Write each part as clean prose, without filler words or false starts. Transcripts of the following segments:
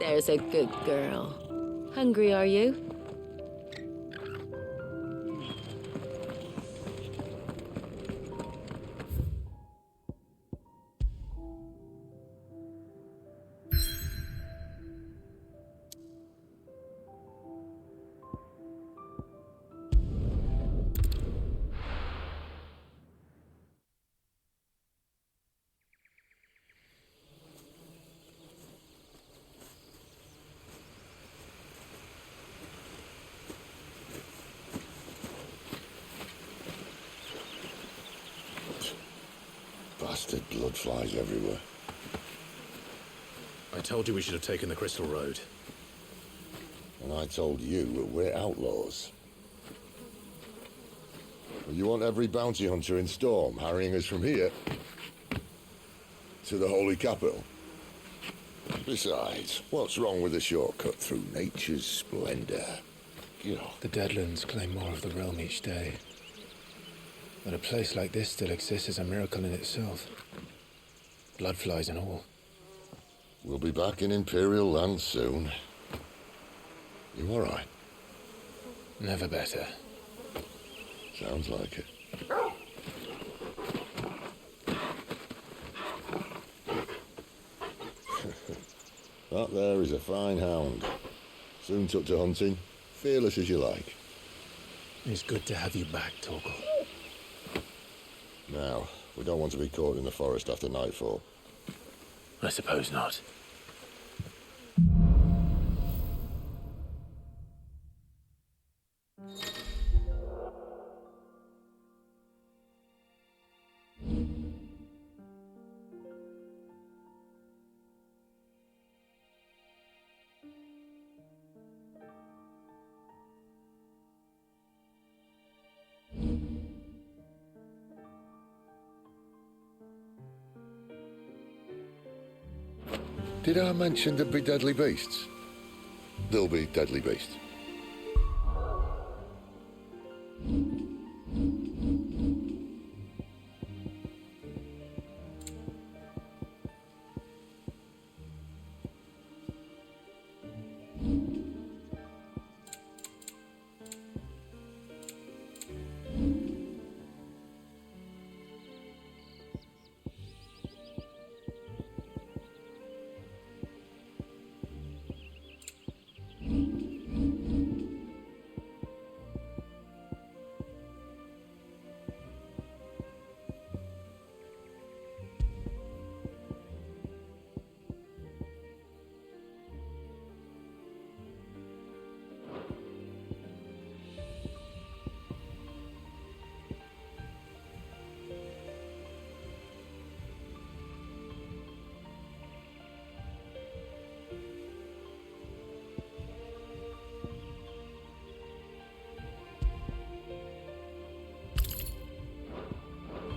There's a good girl. Hungry, are you? Bastard blood flies everywhere. I told you we should have taken the Crystal Road. And I told you that we're outlaws. Well, you want every bounty hunter in Storm harrying us from here to the Holy Capital? Besides, what's wrong with a shortcut through nature's splendor? You know. The Deadlands claim more of the realm each day. But a place like this still exists is a miracle in itself. Bloodflies and all. We'll be back in Imperial land soon. You all right? Never better. Sounds like it. That there is a fine hound. Soon took to hunting. Fearless as you like. It's good to have you back, Torgal. Now, we don't want to be caught in the forest after nightfall. I suppose not. Did I mention there'd be deadly beasts? There'll be deadly beasts.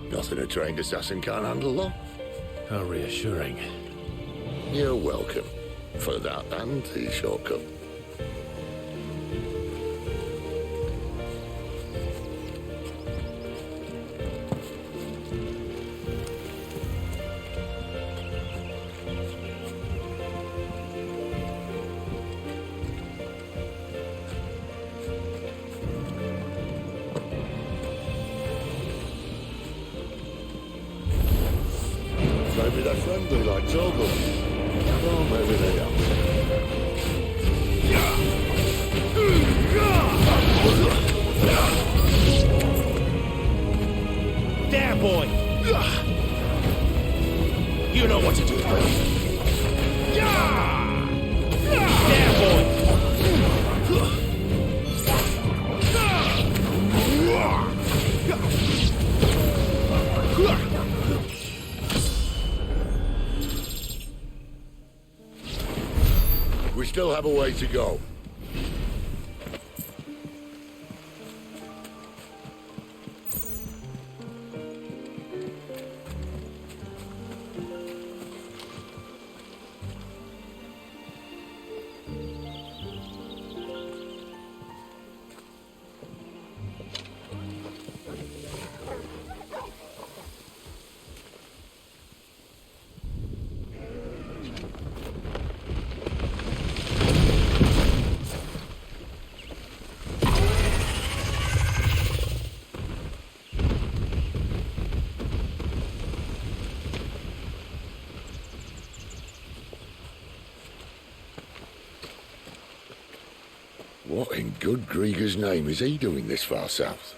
Nothing a trained assassin can't handle, though. How reassuring. You're welcome for that and the shortcut. Maybe they're friendly like Torgal. Or maybe they are. There, boy! You know what to do. There, boy! We still have a way to go. What in good Grieger's name is he doing this far south?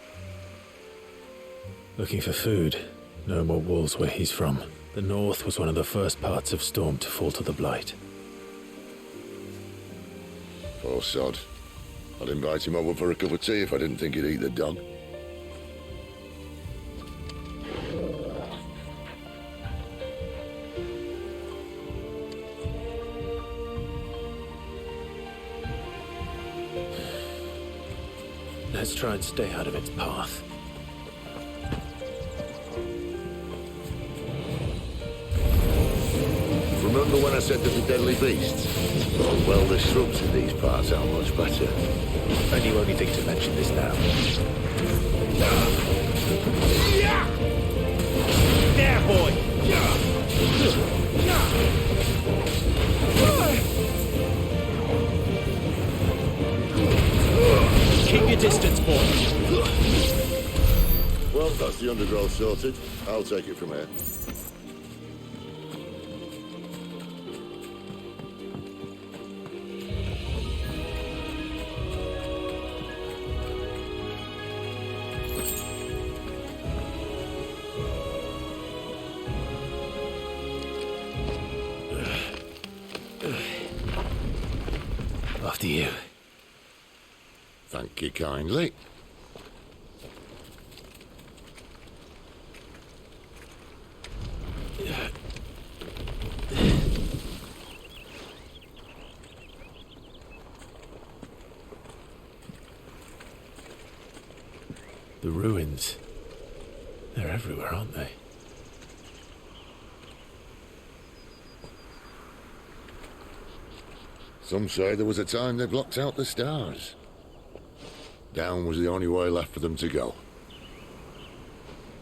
Looking for food. No more wolves where he's from. The north was one of the first parts of Storm to fall to the Blight. Poor sod. I'd invite him over for a cup of tea if I didn't think he'd eat the dog. Let's try and stay out of its path. Remember when I said that the deadly beasts? Well, the shrubs in these parts are much better. And you only think to mention this now. There, boy! Keep your distance, boy. Well, that's the undergrowth sorted. I'll take it from here. After you. Thank you kindly. The ruins. They're everywhere, aren't they? Some say there was a time they blocked out the stars. Down was the only way left for them to go.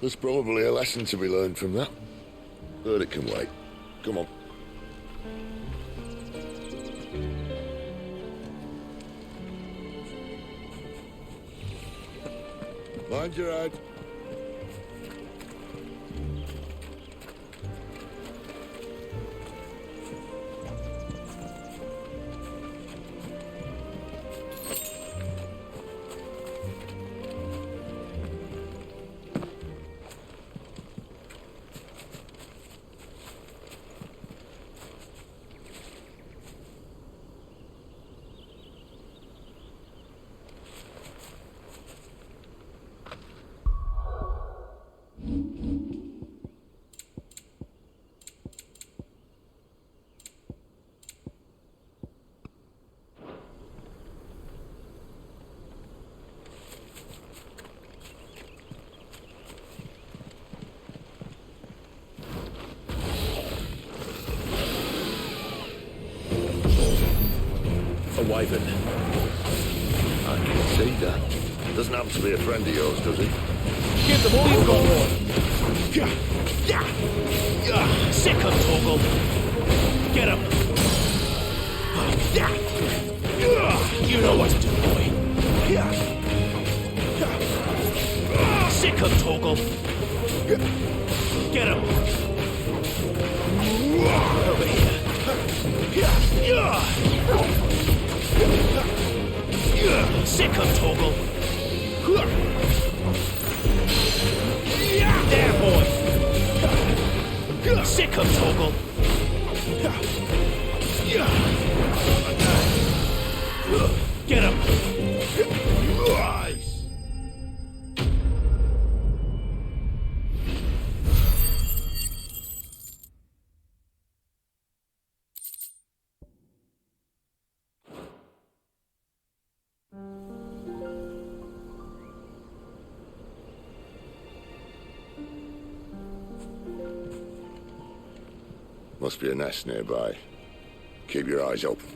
There's probably a lesson to be learned from that. But it can wait. Come on. Mind your head. A wyvern. I can see that. Doesn't happen to be a friend of yours, does he? Give them all you've got. Sick of Torgal. Get him. You know what to do, boy. Sick of Torgal. Get him. Over here. Sick of Torgal. There, boy. Sick of Torgal. Get him. Nice. Must be a nest nearby. Keep your eyes open.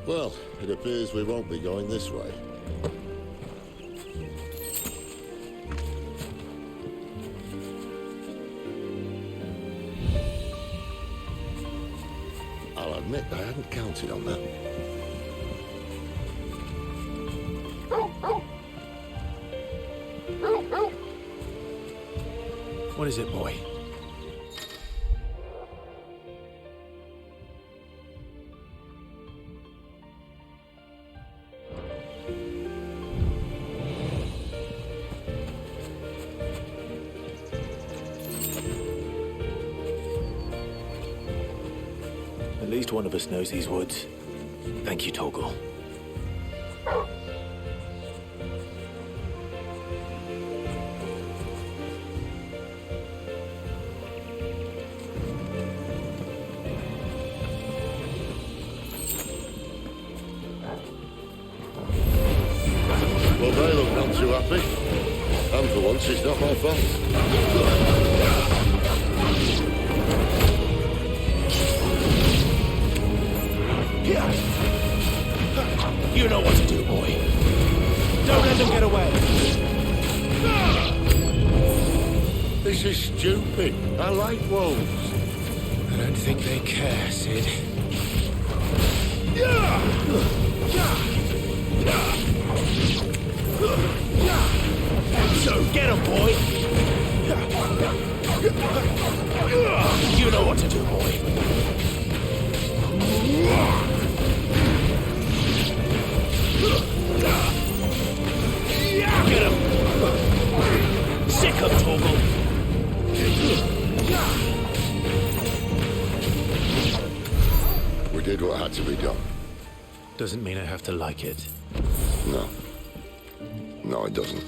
Well, it appears we won't be going this way. I'll admit I hadn't counted on that. What is it, boy? At least one of us knows these woods. Thank you, Torgal. Well, they look none too happy. And for once, it's not my fault. You know what to do, boy. Don't let them get away. This is stupid. I like wolves. I don't think they care, Sid. So get him, boy. You know what to do, boy. Get him! Sick of Torgal! We did what had to be done. Doesn't mean I have to like it. No. No, it doesn't.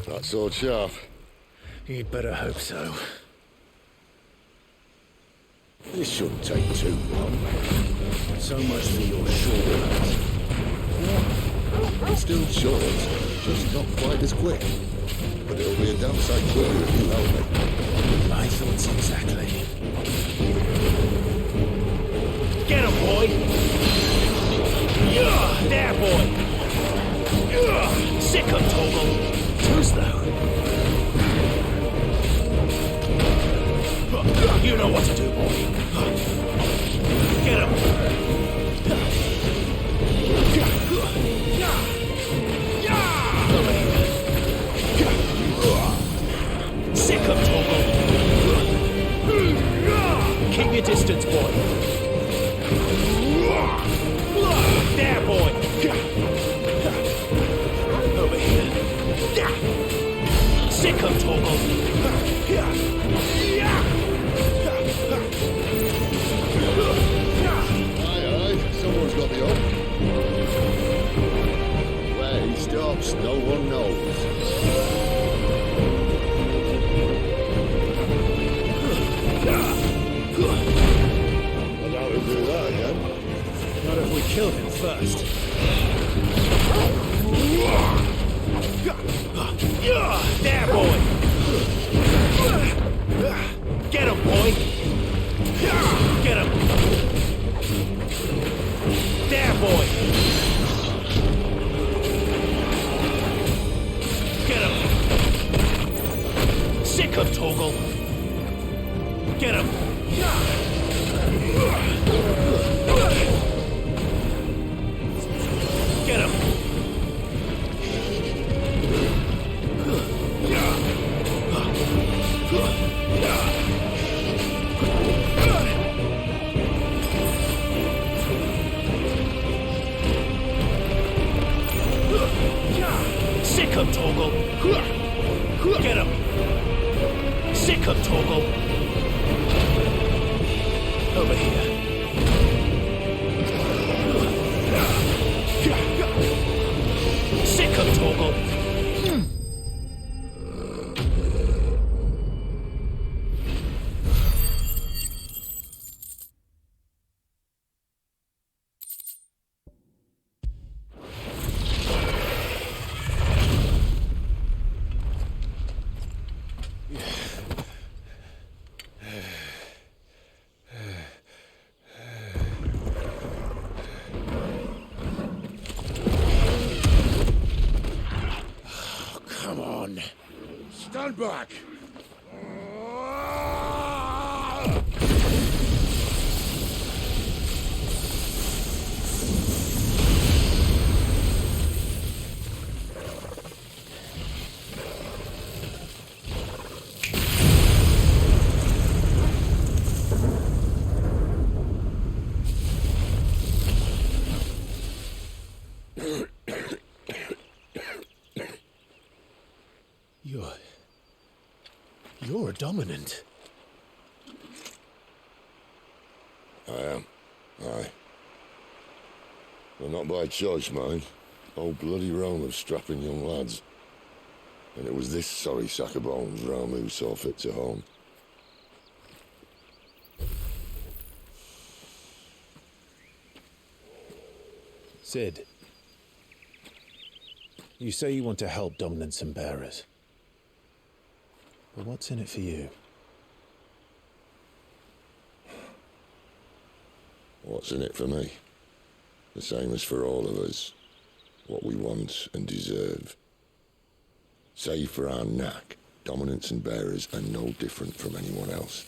That sword sharp. You'd better hope so. This shouldn't take too long. So much for your shortcut. It's still short, just not quite as quick. But it'll be a damn sight quicker if you help me. My thoughts exactly. Get him, boy! There, boy! Sick of Torgal! Too slow. You know what to do, boy. Get him! Sick of Torgal! Keep your distance, boy. There, boy! Over here. Sick of Torgal! Aye, someone's got the hook. Where he stops, no one knows. I doubt he'll do that again. Not if we kill him first. There, boy! Get him, boy! Get him! There, boy! Get him! Sick of Torgal! Get him! Sick of Torgal! Over here. Sick of Torgal! Come on. Stand back! You're a dominant. I am. Aye. Well, not by choice, mind. Whole bloody realm of strapping young lads. And it was this sorry sack of bones realm who saw fit to home. Sid, you say you want to help dominants and bearers. But what's in it for you? What's in it for me? The same as for all of us. What we want and deserve. Save for our knack, dominants and bearers are no different from anyone else.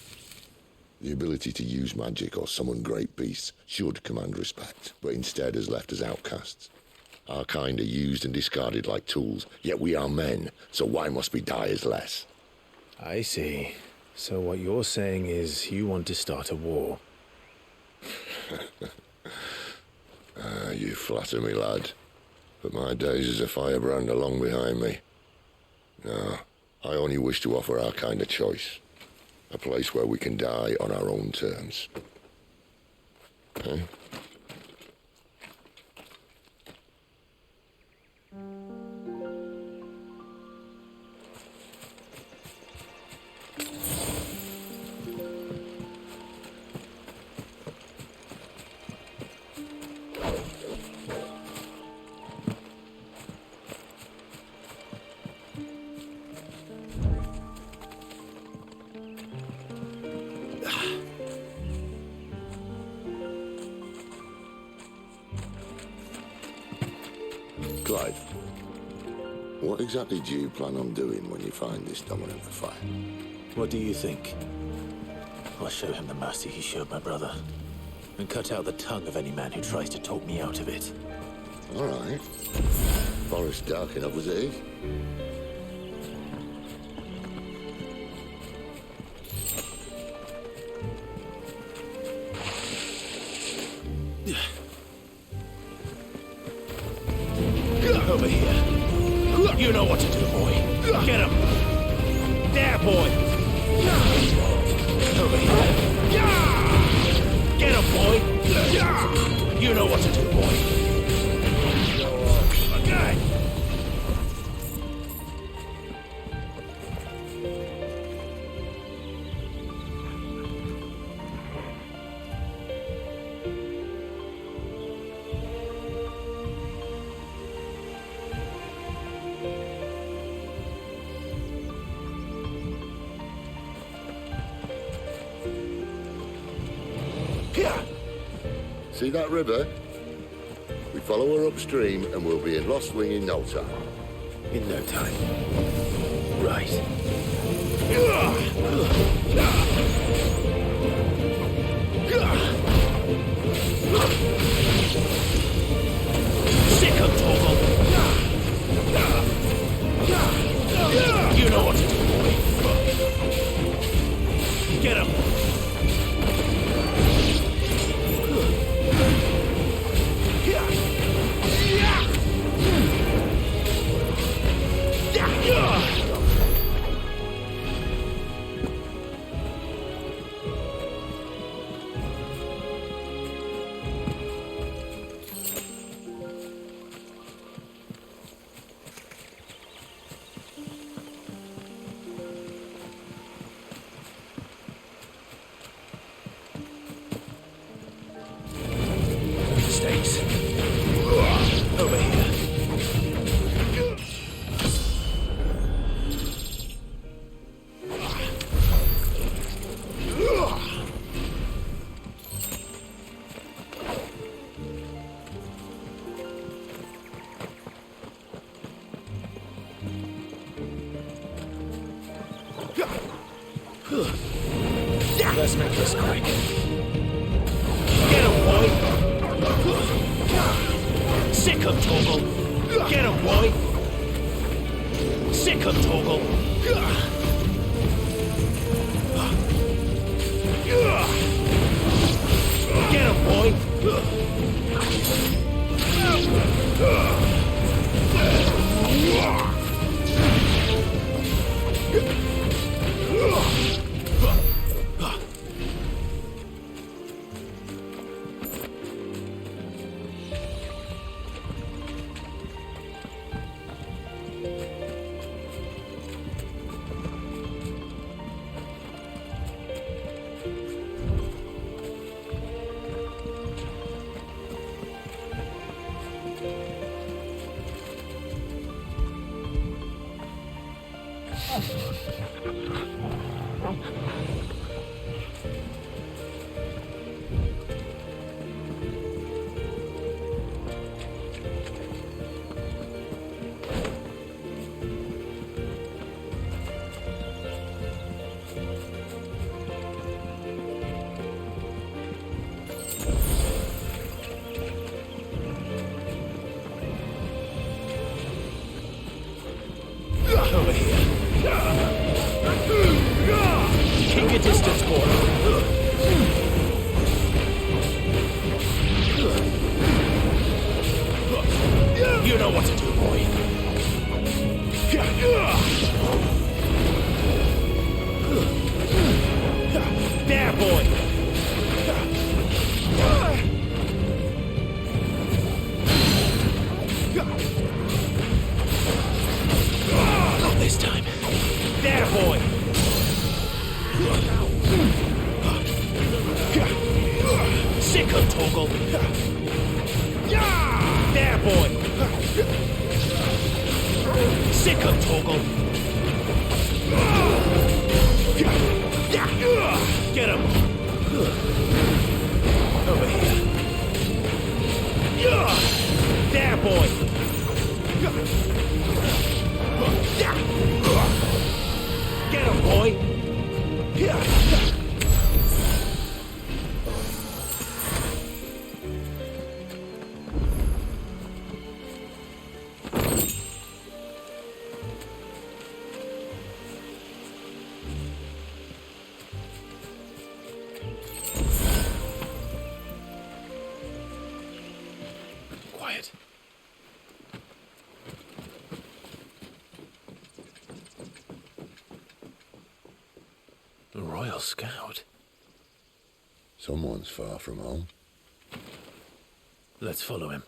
The ability to use magic or summon great beasts should command respect, but instead has left us outcasts. Our kind are used and discarded like tools, yet we are men, so why must we die as less? I see. So what you're saying is you want to start a war. You flatter me, lad. But my days as a firebrand are long behind me. No, I only wish to offer our kind a choice. A place where we can die on our own terms. Huh? Clive, what exactly do you plan on doing when you find this dominant of fire? What do you think? I'll show him the mercy he showed my brother, and cut out the tongue of any man who tries to talk me out of it. All right. Forest dark enough as it is. Over here. You know what to do, boy. Get him. There, boy. Over here. Get him, boy. You know what to do, boy. Okay. See that river? We follow her upstream and we'll be in Lost Wing in no time. In no time. Right. Sick of Torgal. You know what to do, boy. Get him. Let's make this quick. Get him, boy! Sick him, Torgal! Get him, boy! Sick him, Torgal! Get him, boy! Over here. Keep your distance, boy. You know what to do, boy. There, boy. Not this time. There, boy. Sick of Torgal. There, boy. Sick of Torgal. Get him. Over here. There, boy. Get him, boy. Quiet. The Royal Scout. Someone's far from home. Let's follow him.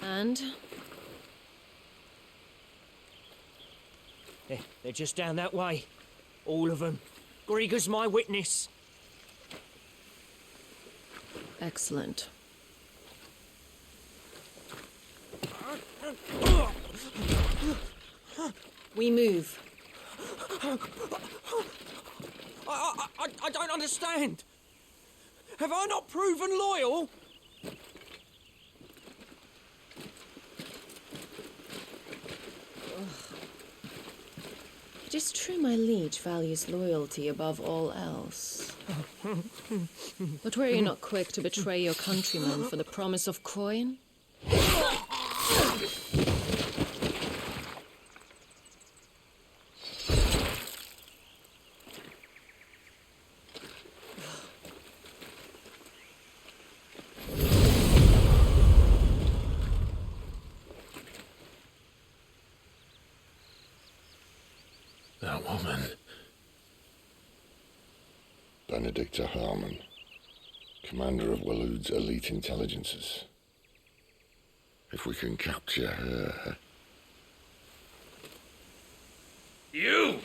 And? They're just down that way. All of them. Grieger's my witness. Excellent. We move. I don't understand. Have I not proven loyal? It is true my liege values loyalty above all else. But were you not quick to betray your countrymen for the promise of coin? That woman. Benedicta Harmon, commander of Waloed's elite intelligences. If we can capture her... You!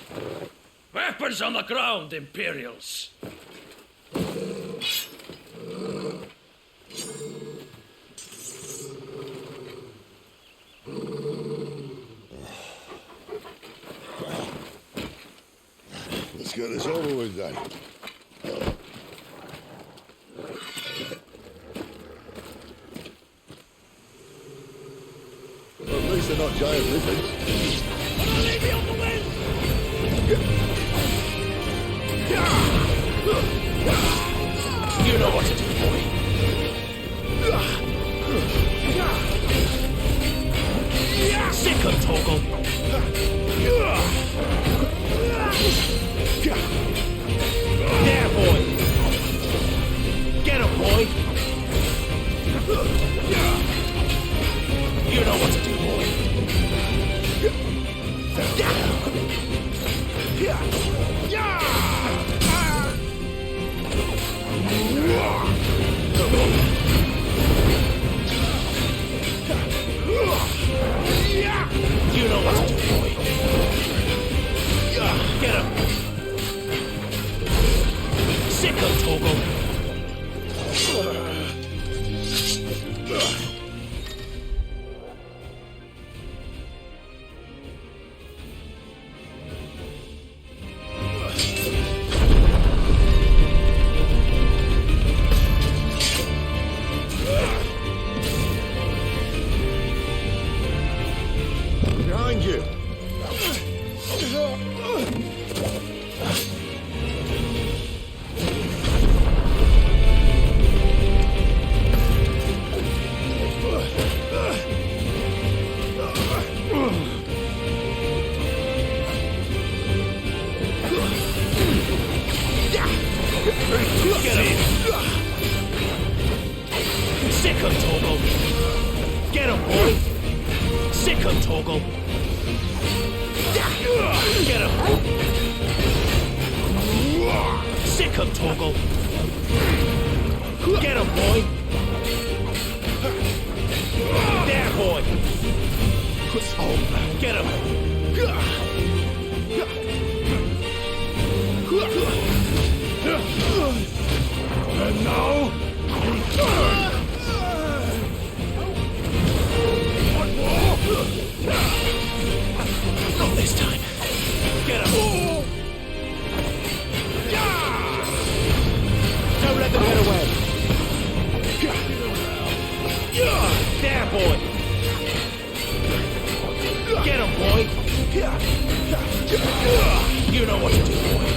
Weapons on the ground, Imperials! get this over with then. Well, at least they're not giant lizards. Leave me on the wind! You know what to do, boy. Sick of Toggle. There, boy. Get him, boy. You know what to do, boy. You know what to do, boy. Get him. Sick of Toggle. Behind you. Get him. Sick of Toggle. Get him, boy. Sick of Toggle. Get him. Sick of Toggle. Get him, boy. There, boy. Get him. And now, not this time. Get him. Don't let them get away. There, boy. Get him, boy. You know what to do, boy.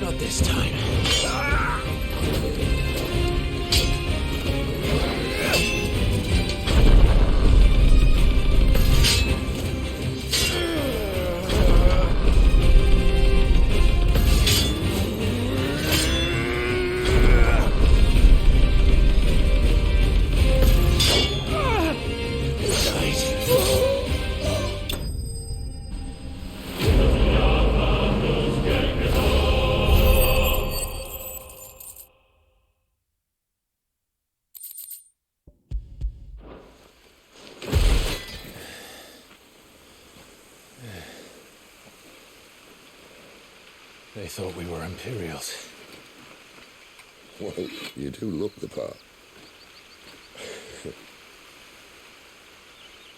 Not this time. They thought we were Imperials. Well, you do look the part.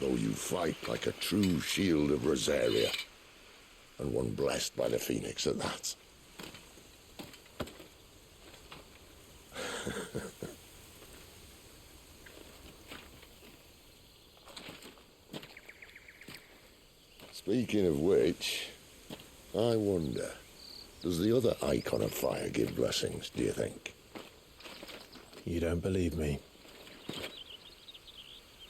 Though you fight like a true shield of Rosaria, and one blessed by the Phoenix at that. Speaking of which, I wonder, does the other icon of fire give blessings, do you think? You don't believe me?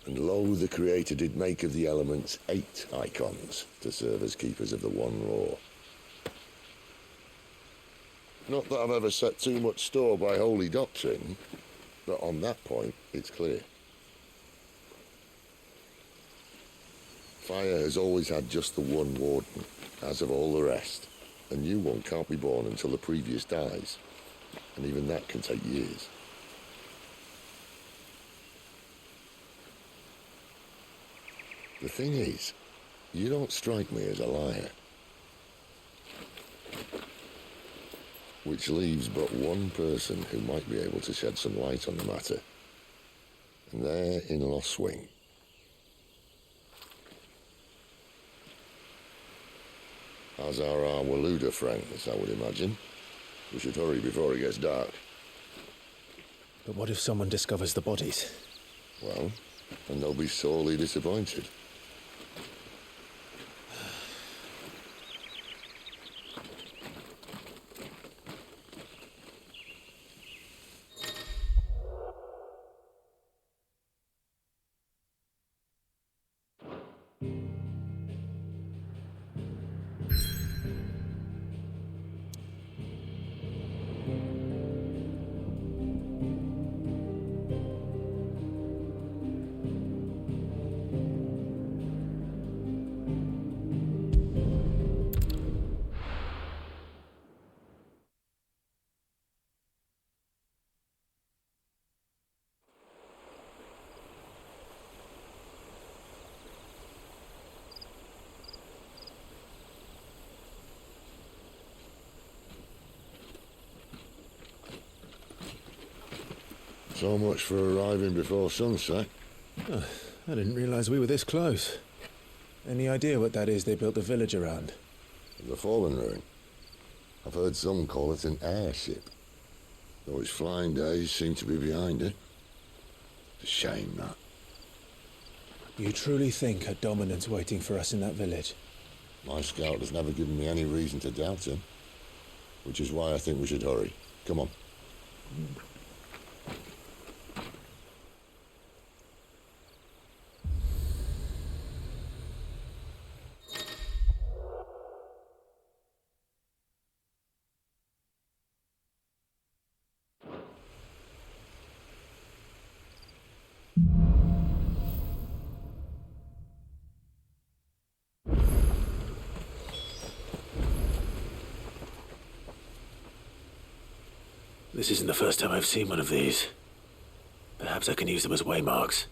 And lo, the Creator did make of the elements 8 icons to serve as keepers of the one law. Not that I've ever set too much store by holy doctrine, but on that point, it's clear. Fire has always had just the one warden, as of all the rest. A new one can't be born until the previous dies, and even that can take years. The thing is, you don't strike me as a liar. Which leaves but one person who might be able to shed some light on the matter. And they're in Lost Swing. As are our Waluda friends, I would imagine. We should hurry before it gets dark. But what if someone discovers the bodies? Well, then they'll be sorely disappointed. So much for arriving before sunset. I didn't realize we were this close. Any idea what that is they built the village around? The Fallen Ruin. I've heard some call it an airship. Though its flying days seem to be behind it. It's a shame, that. You truly think a dominant's waiting for us in that village? My scout has never given me any reason to doubt him. Which is why I think we should hurry. Come on. This isn't the first time I've seen one of these. Perhaps I can use them as waymarks.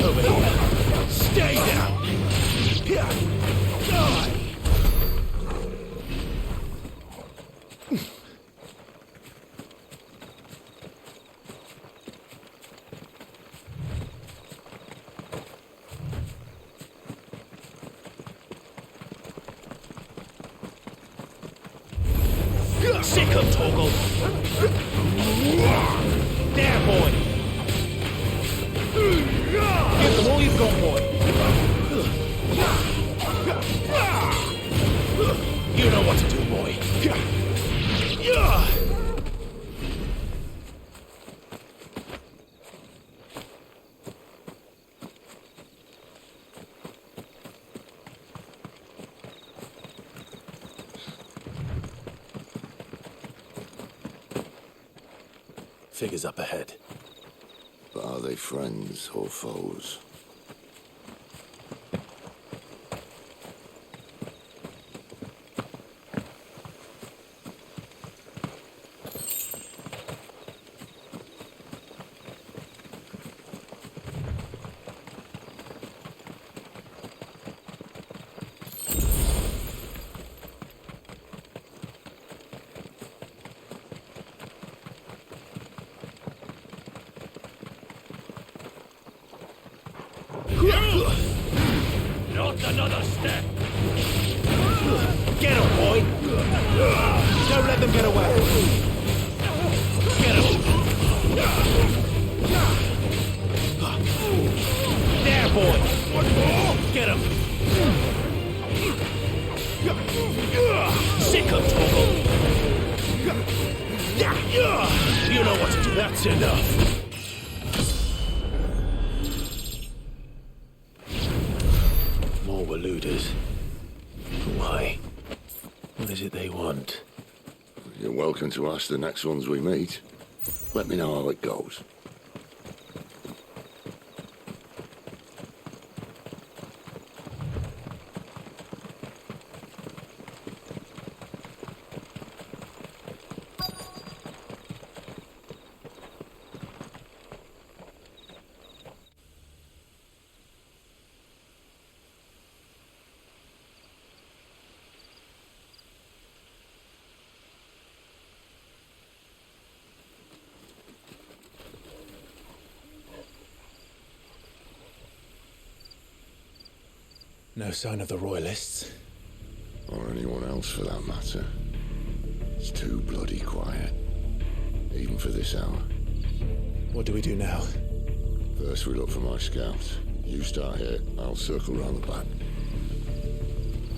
Over here. Stay down. Die. Sick of Toggle. There, boy. Give them all you've got, boy. You know what to do, boy. Figures up ahead. But are they friends or foes? Not another step! Get him, boy! Don't let them get away! Get him! There, boy! Get him! Sick of Toggle! You know what to do. That's enough. More Waludas. Why? What is is it they want? You're welcome to ask the next ones we meet. Let me know how it goes. No sign of the Royalists. Or anyone else for that matter. It's too bloody quiet. Even for this hour. What do we do now? First we look for my scouts. You start here, I'll circle round the back.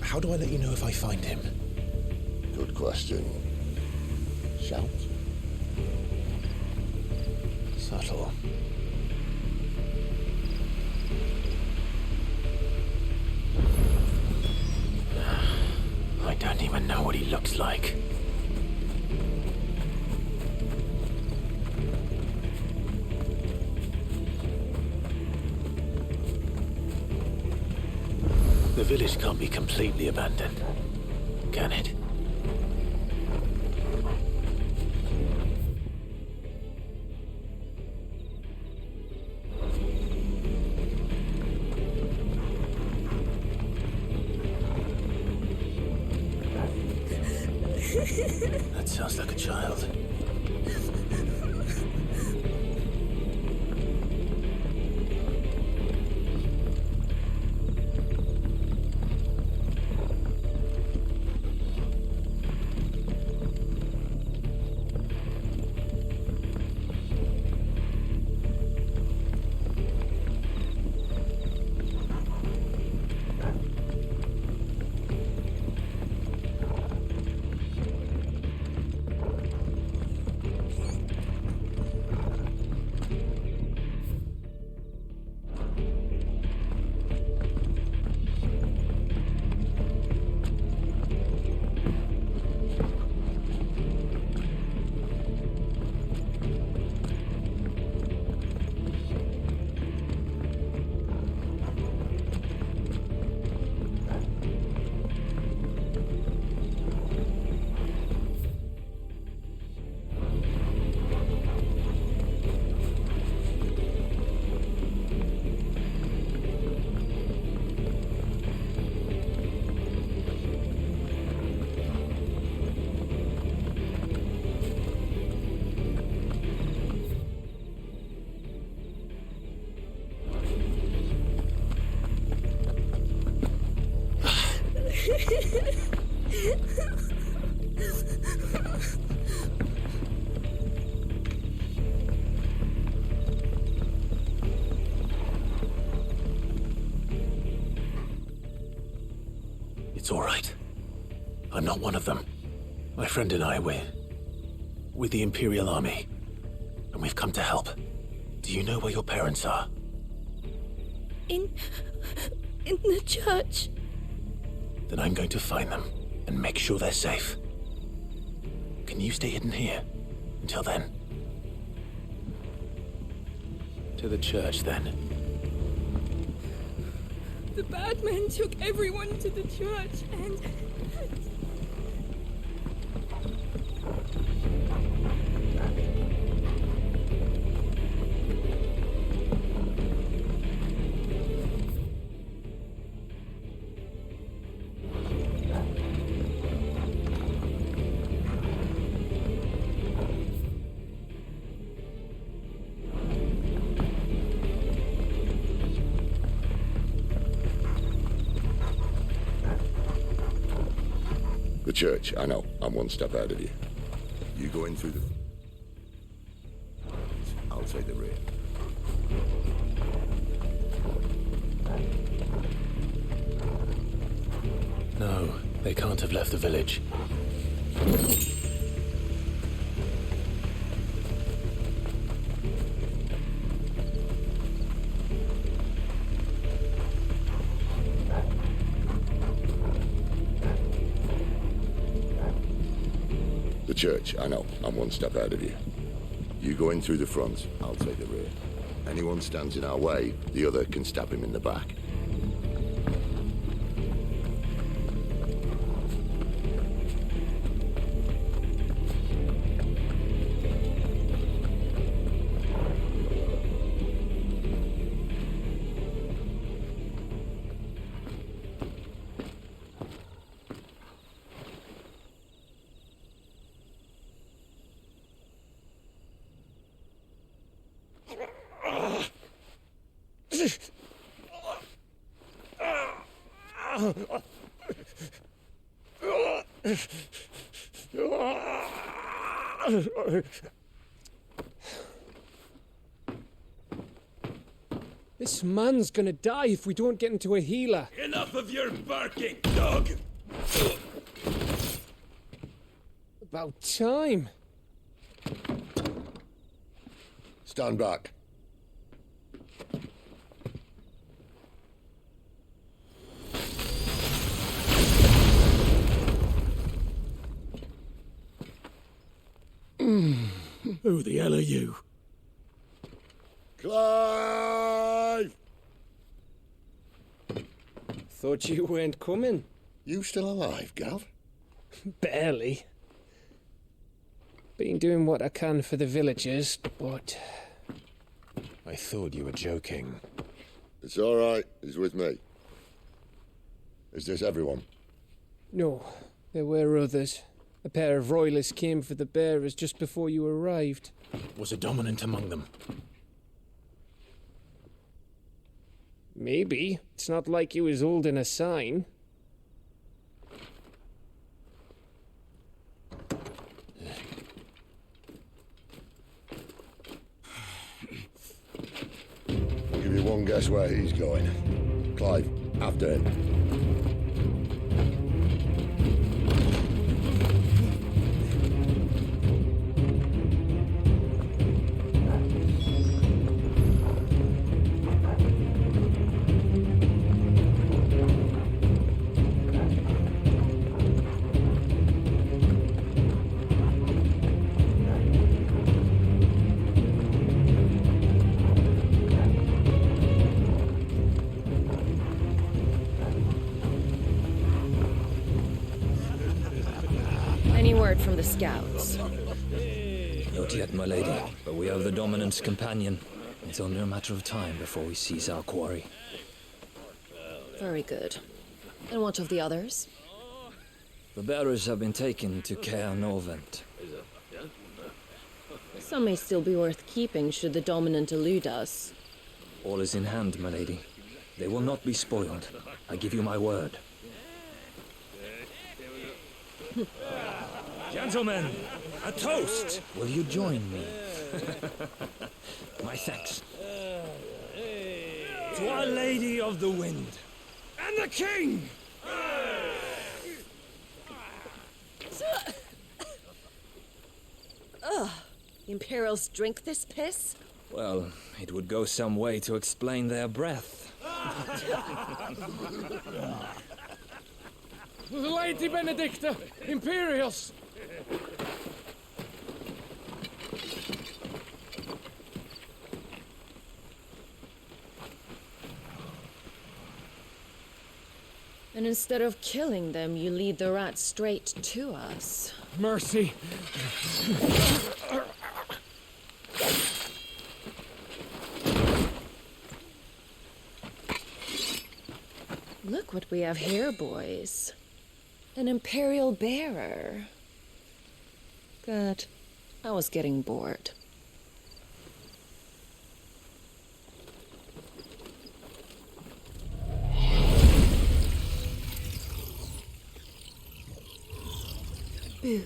How do I let you know if I find him? Good question. Shout? Subtle. I don't even know what he looks like. The village can't be completely abandoned, can it? That sounds like a child. It's all right. I'm not one of them. My friend and I, we're with the Imperial Army, and we've come to help. Do you know where your parents are? In the church. Then I'm going to find them and make sure they're safe. Can you stay hidden here until then? To the church, then. The bad men took everyone to the church and... The church, I know. I'm one step ahead of you. You go in through the... I'll take the rear. No, they can't have left the village. church, I know. I'm one step ahead of you. You go in through the front, I'll take the rear. Anyone stands in our way, the other can stab him in the back. This man's gonna die if we don't get into a healer. Enough of your barking, dog! About time. Stand back. Who the hell are you? Clive! Thought you weren't coming. You still alive, Gav? Barely. Been doing what I can for the villagers, but... I thought you were joking. It's all right. He's with me. Is this everyone? No, there were others. A pair of royalists came for the bearers just before you arrived. Was a dominant among them? Maybe. It's not like he was holding a sign. I'll give you one guess where he's going. Clive, after him. Any word from the scouts? Not yet, my lady, but we have the dominant's companion. It's only a matter of time before we seize our quarry. Very good. And what of the others? The bearers have been taken to Caer Novent. Some may still be worth keeping should the dominant elude us. All is in hand, my lady. They will not be spoiled. I give you my word. Gentlemen, a toast! Will you join me? My thanks. To Our Lady of the Wind. And the King! Ugh. The Imperials drink this piss? Well, it would go some way to explain their breath. Lady Benedicta! Imperials! And instead of killing them, you lead the rats straight to us. Mercy! Look what we have here, boys. An Imperial bearer. Good. I was getting bored. Boo.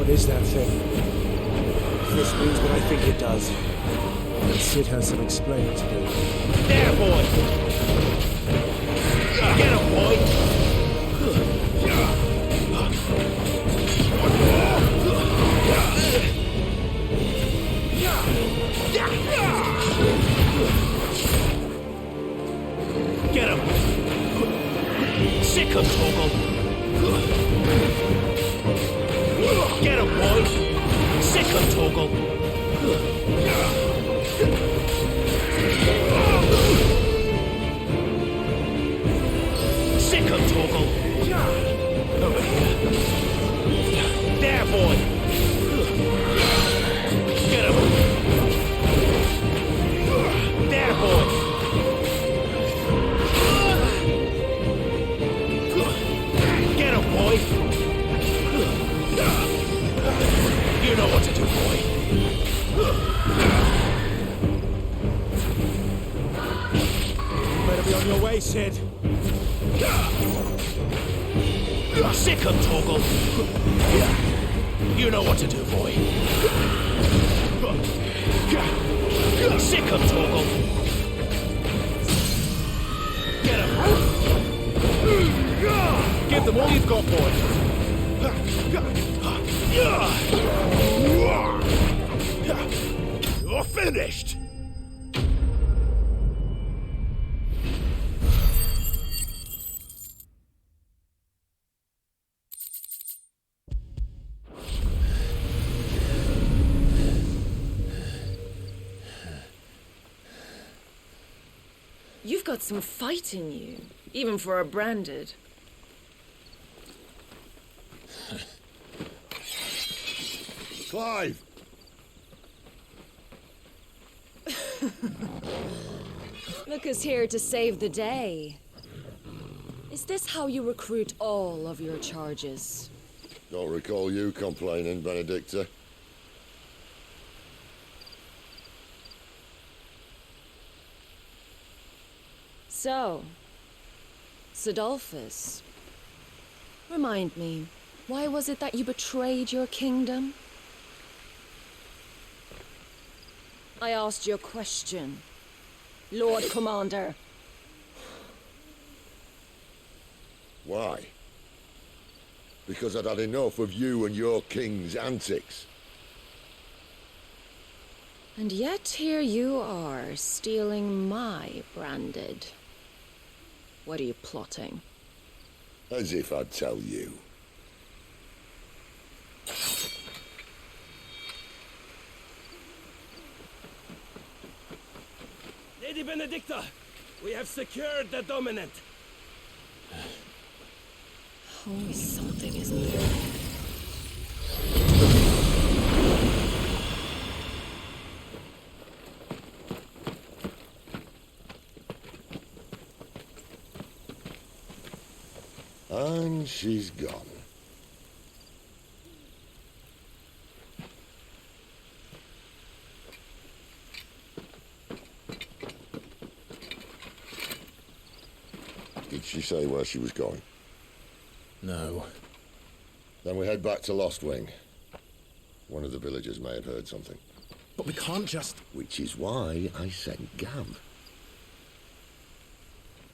What is that thing? If this means what I think it does, then Sid has some explaining to do. There, boy! Get him, boy! Get him! Sick him, Torgal! Get him, boy! Sick him, Torgal! Sick him, Torgal! Over here. There, boy! Get him! There, boy! Get him, boy! You know what to do, boy. Better be on your way, Sid. Sick him, Torgal. You know what to do, boy. Sick him, Torgal. Get him. Give them all you've got, boy. You're finished. You've got some fight in you, even for a branded. Clive! Look who's here to save the day. Is this how you recruit all of your charges? Don't recall you complaining, Benedicta. So, Sidolphus, remind me, why was it that you betrayed your kingdom? I asked you a question, Lord Commander. Why? Because I'd had enough of you and your king's antics. And yet here you are, stealing my branded. What are you plotting? As if I'd tell you. Lady Benedicta, we have secured the dominant. Always something, isn't there? And she's gone. Did she say where she was going? No. Then we head back to Lost Wing. One of the villagers may have heard something. But we can't just... Which is why I sent Gav.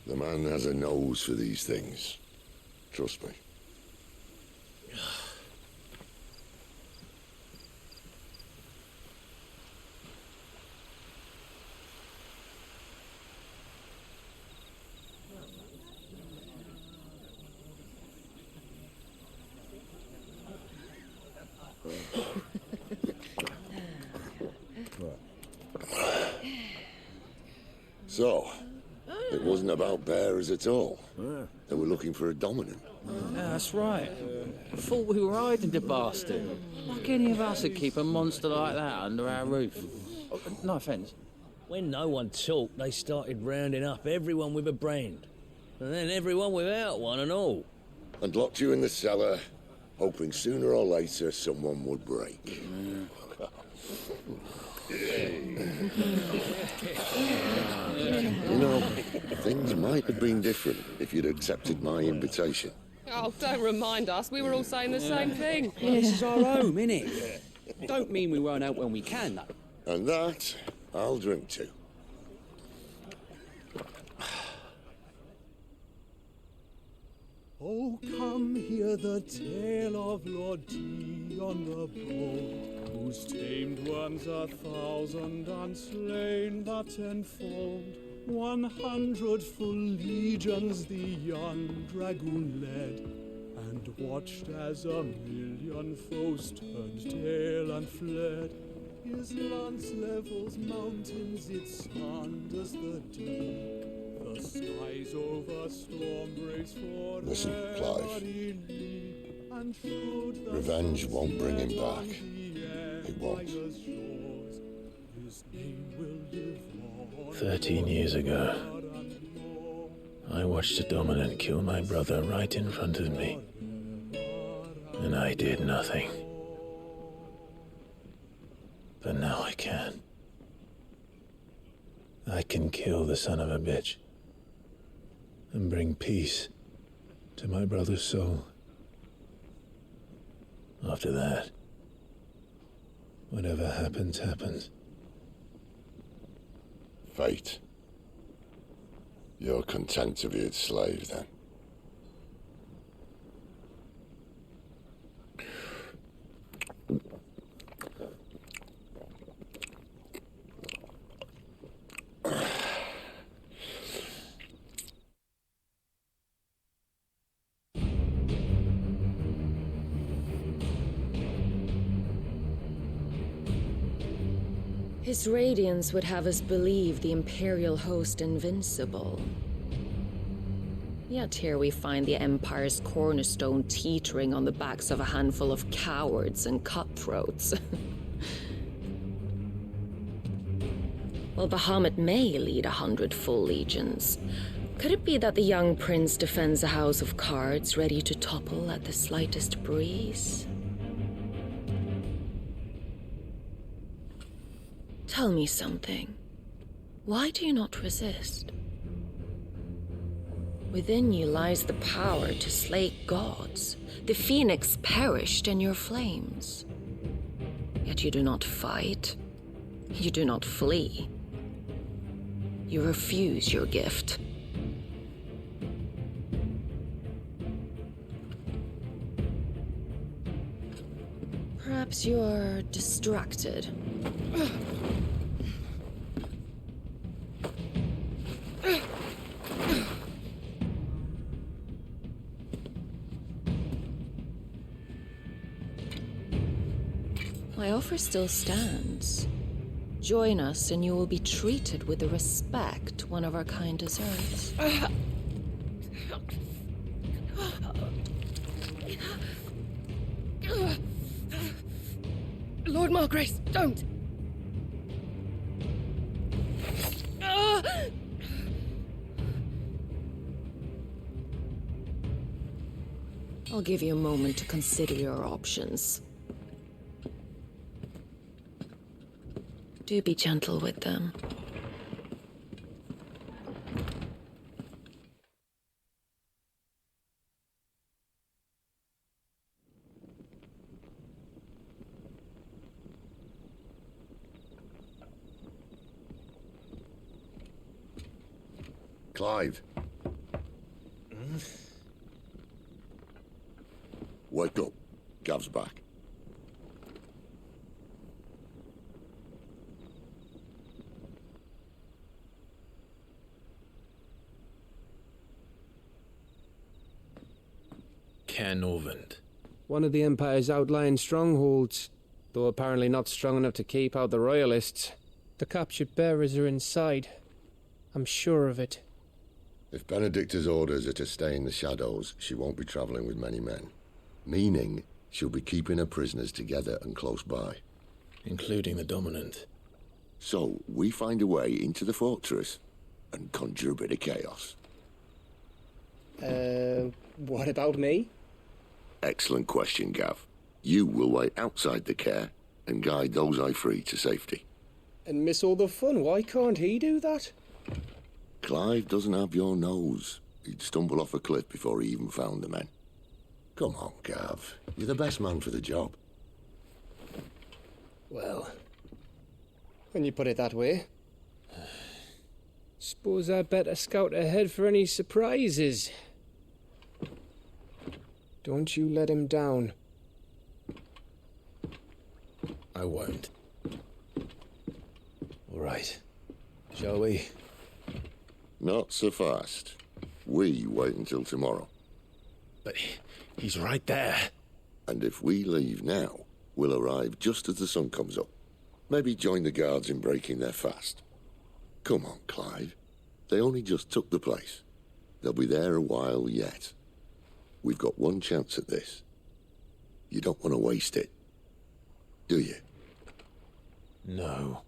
The man has a nose for these things. Trust me. So, it wasn't about bearers at all. They were looking for a dominant. Yeah, that's right. Thought we were hiding the bastard. Like any of us would keep a monster like that under our roof. No offence. When no one talked, they started rounding up everyone with a brand. And then everyone without one and all. And locked you in the cellar, hoping sooner or later someone would break. You know, things might have been different if you'd accepted my invitation. Oh, don't remind us. We were all saying the same thing. Well, this is our home, innit? Don't mean we won't help when we can, though. And that, I'll drink to. Oh, come hear the tale of Lord T on the boat, who's tamed worms 1,000 and slain the 10-fold. 100 full legions the young dragoon led, and watched as 1,000,000 foes turned tail and fled. His lance levels mountains, it sanders the deep. The skies over storm breaks for Listen, Clive. Revenge won't bring him back. It won't. 13 years ago, I watched a dominant kill my brother right in front of me. And I did nothing. But now I can. I can kill the son of a bitch and bring peace to my brother's soul. After that, whatever happens, happens. Fate. You're content to be its slave, then? His radiance would have us believe the Imperial host invincible. Yet here we find the Empire's cornerstone teetering on the backs of a handful of cowards and cutthroats. While Bahamut may lead 100 full legions, could it be that the young prince defends a house of cards ready to topple at the slightest breeze? Tell me something. Why do you not resist? Within you lies the power to slay gods. The phoenix perished in your flames. Yet you do not fight. You do not flee. You refuse your gift. Perhaps you are distracted. My offer still stands. Join us and you will be treated with the respect one of our kind deserves. Lord Margrace, don't! I'll give you a moment to consider your options. Do be gentle with them. Clive. Wake up. Gav's back. Caernarvon. One of the Empire's outlying strongholds, though apparently not strong enough to keep out the Royalists. The captured bearers are inside. I'm sure of it. If Benedicta's orders are to stay in the shadows, she won't be travelling with many men. Meaning, she'll be keeping her prisoners together and close by. Including the Dominant. So, we find a way into the fortress and conjure a bit of chaos. What about me? Excellent question, Gav. You will wait outside the care and guide those I free to safety. And miss all the fun. Why can't he do that? Clive doesn't have your nose. He'd stumble off a cliff before he even found the men. Come on, Gav. You're the best man for the job. Well, when you put it that way, suppose I better scout ahead for any surprises. Don't you let him down. I won't. All right. Shall we? Not so fast. We wait until tomorrow. But he's right there. And if we leave now, we'll arrive just as the sun comes up. Maybe join the guards in breaking their fast. Come on, Clive. They only just took the place. They'll be there a while yet. We've got one chance at this. You don't want to waste it, do you? No.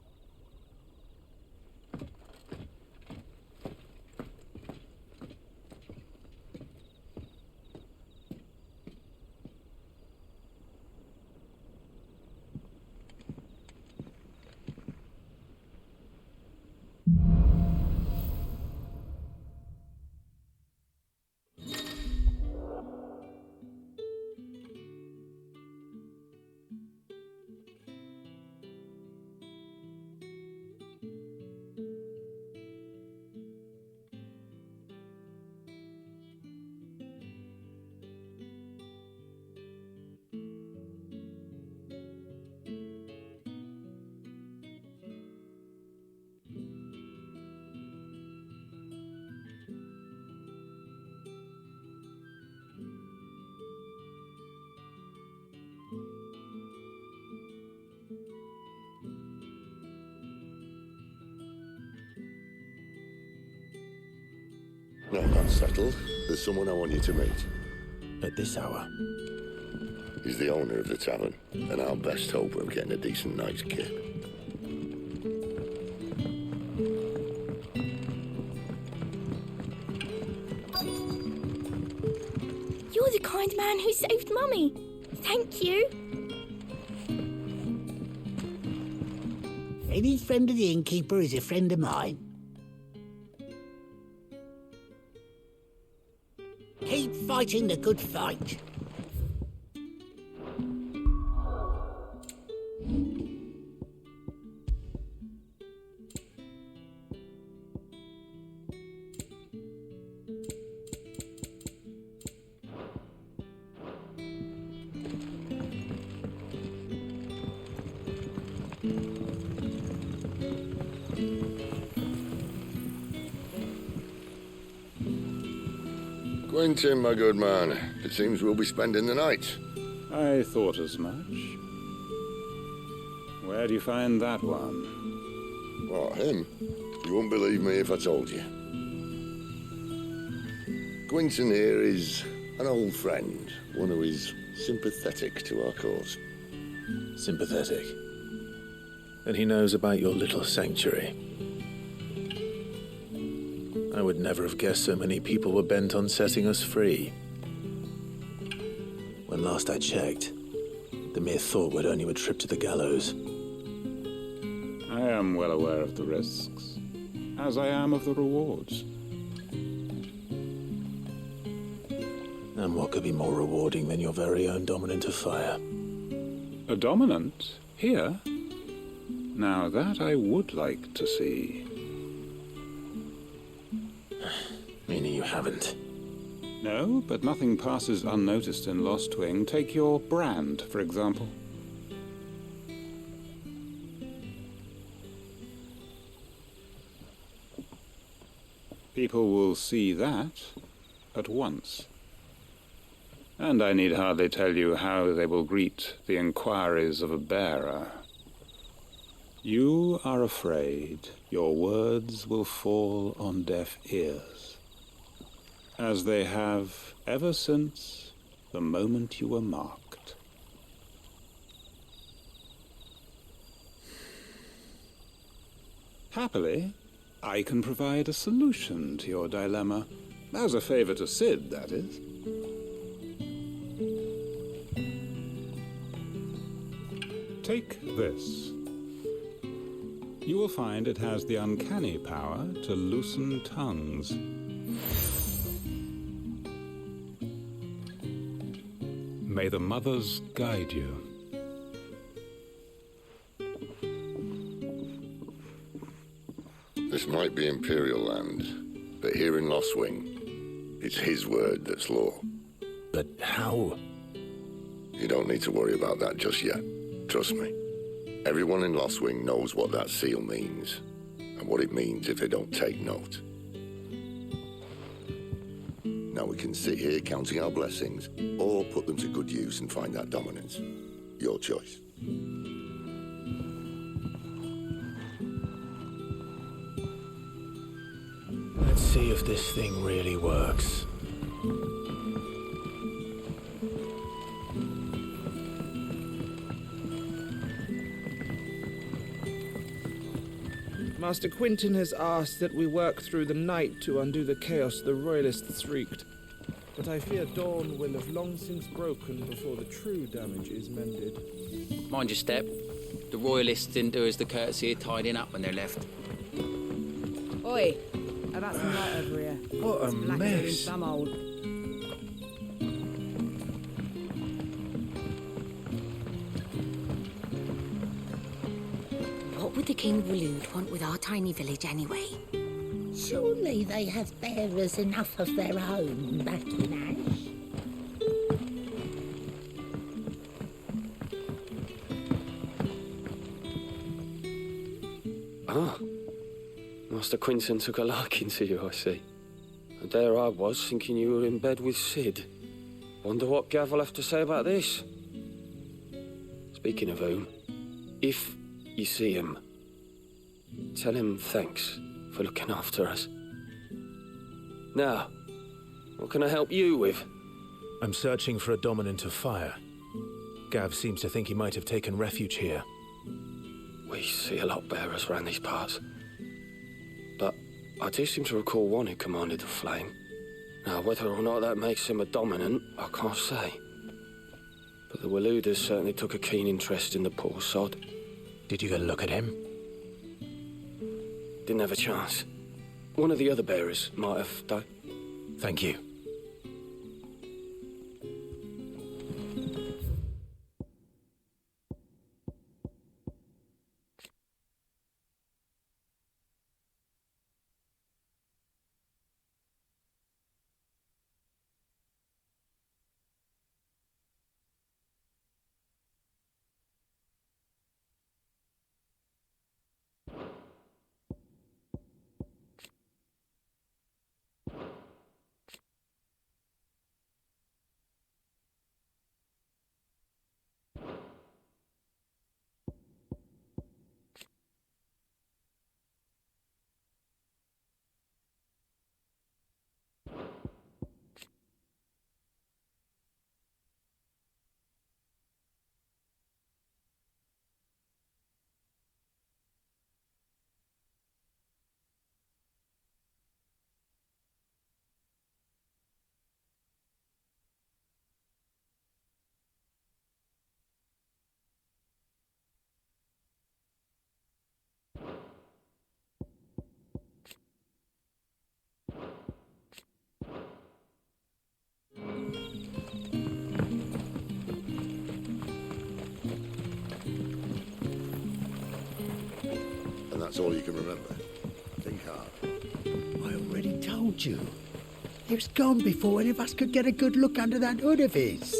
No, that's settled. There's someone I want you to meet. At this hour? He's the owner of the tavern, and our best hope of getting a decent night's kip. You're the kind man who saved Mummy. Thank you. Any friend of the innkeeper is a friend of mine. Keep fighting the good fight. Quentin, my good man, it seems we'll be spending the night. I thought as much. Where do you find that one? What, him? You wouldn't believe me if I told you. Quentin here is an old friend, one who is sympathetic to our cause. Sympathetic. And he knows about your little sanctuary. I would never have guessed so many people were bent on setting us free. When last I checked, the mere thought would earn you a trip to the gallows. I am well aware of the risks, as I am of the rewards. And what could be more rewarding than your very own dominant of fire? A dominant? Here? Now that I would like to see. Meaning you haven't? No, but nothing passes unnoticed in Lost Wing. Take your brand, for example. People will see that at once. And I need hardly tell you how they will greet the inquiries of a bearer. You are afraid your words will fall on deaf ears, as they have ever since the moment you were marked. Happily, I can provide a solution to your dilemma, as a favor to Sid, that is. Take this. You will find it has the uncanny power to loosen tongues. May the mothers guide you. This might be Imperial land, but here in Lost Wing, it's his word that's law. But how? You don't need to worry about that just yet. Trust me. Everyone in Lost Wing knows what that seal means, and what it means if they don't take note. Now we can sit here counting our blessings, or put them to good use and find that dominance. Your choice. Let's see if this thing really works. Master Quinton has asked that we work through the night to undo the chaos the Royalists wreaked. But I fear dawn will have long since broken before the true damage is mended. Mind your step. The Royalists didn't do us the courtesy of tidying up when they left. Oi, about some light over here. What a It's black mess. doing some old. What would the King of Waloed want with our tiny village anyway? Surely they have bearers enough of their own back in Ash. Ah, Master Quinton took a liking to you, I see. And there I was, thinking you were in bed with Sid. Wonder what Gav will have to say about this. Speaking of whom, if you see him, tell him thanks for looking after us. Now, what can I help you with? I'm searching for a dominant of fire. Gav seems to think he might have taken refuge here. We see a lot bearers around these parts. But I do seem to recall one who commanded the flame. Now, whether or not that makes him a dominant, I can't say. But the Walooders certainly took a keen interest in the poor sod. Did you get a look at him? Didn't have a chance. One of the other bearers might have, though. Thank you. And that's all you can remember. Think hard. I already told you. He was gone before any of us could get a good look under that hood of his.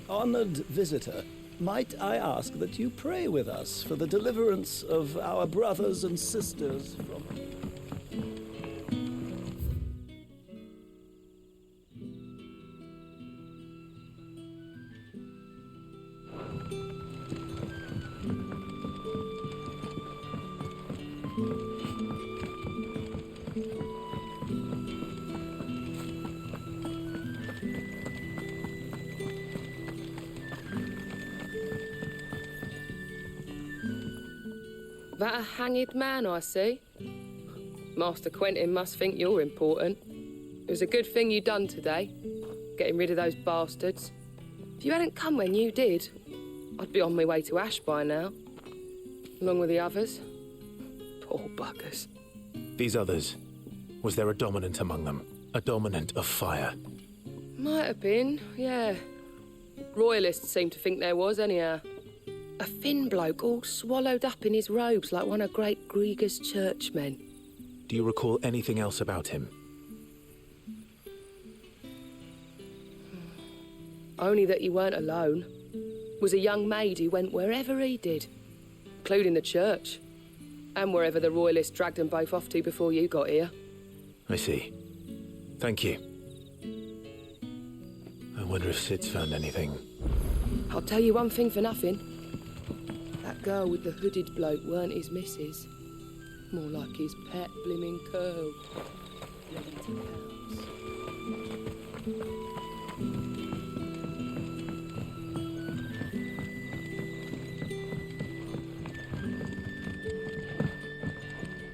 Honored visitor, might I ask that you pray with us for the deliverance of our brothers and sisters from... That a hanged man I see? Master Quentin must think you're important. It was a good thing you done today, getting rid of those bastards. If you hadn't come when you did, I'd be on my way to Ash by now. along with the others. Poor buggers. These others, was there a dominant among them? A dominant of fire? Might have been, yeah. Royalists seem to think there was, anyhow. A thin bloke all swallowed up in his robes like one of Great Grieger's churchmen. Do you recall anything else about him? Only that he weren't alone. Was a young maid who went wherever he did, including the church, and wherever the Royalists dragged them both off to before you got here. I see. Thank you. I wonder if Sid's found anything. I'll tell you one thing for nothing. That girl with the hooded bloke weren't his missus. More like his pet blimmin' curl. Ready to pounce.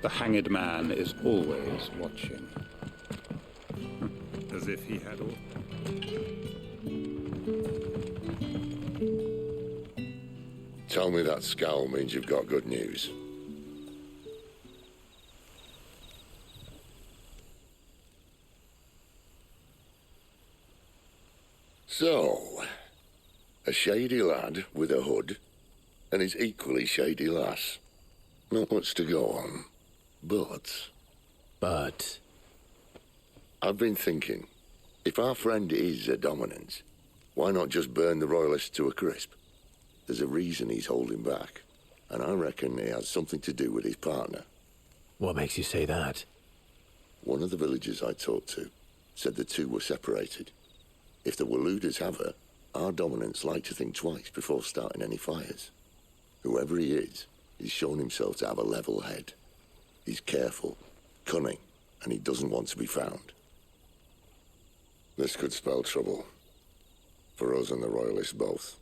The hanged man is always watching. As if he had all. Tell me that scowl means you've got good news. So, a shady lad with a hood and his equally shady lass. Not much to go on, but... I've been thinking, if our friend is a dominant, why not just burn the Royalists to a crisp? There's a reason he's holding back, and I reckon it has something to do with his partner. What makes you say that? One of the villagers I talked to said the two were separated. If the Waluders have her, our dominants like to think twice before starting any fires. Whoever he is, he's shown himself to have a level head. He's careful, cunning, and he doesn't want to be found. This could spell trouble. For us and the Royalists both.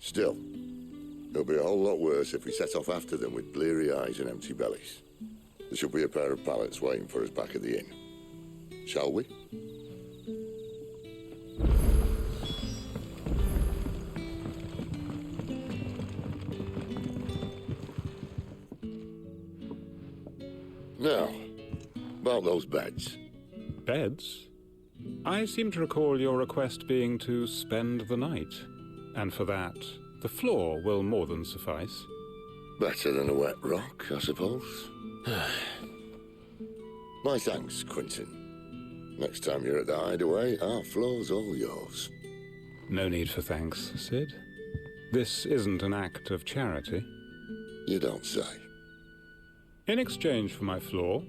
Still, it'll be a whole lot worse if we set off after them with bleary eyes and empty bellies. There should be a pair of pallets waiting for us back at the inn. Shall we? Now, about those beds. Beds? I seem to recall your request being to spend the night. And for that, the floor will more than suffice. Better than a wet rock, I suppose. My thanks, Quentin. Next time you're at the hideaway, our floor's all yours. No need for thanks, Sid. This isn't an act of charity. You don't say. In exchange for my floor,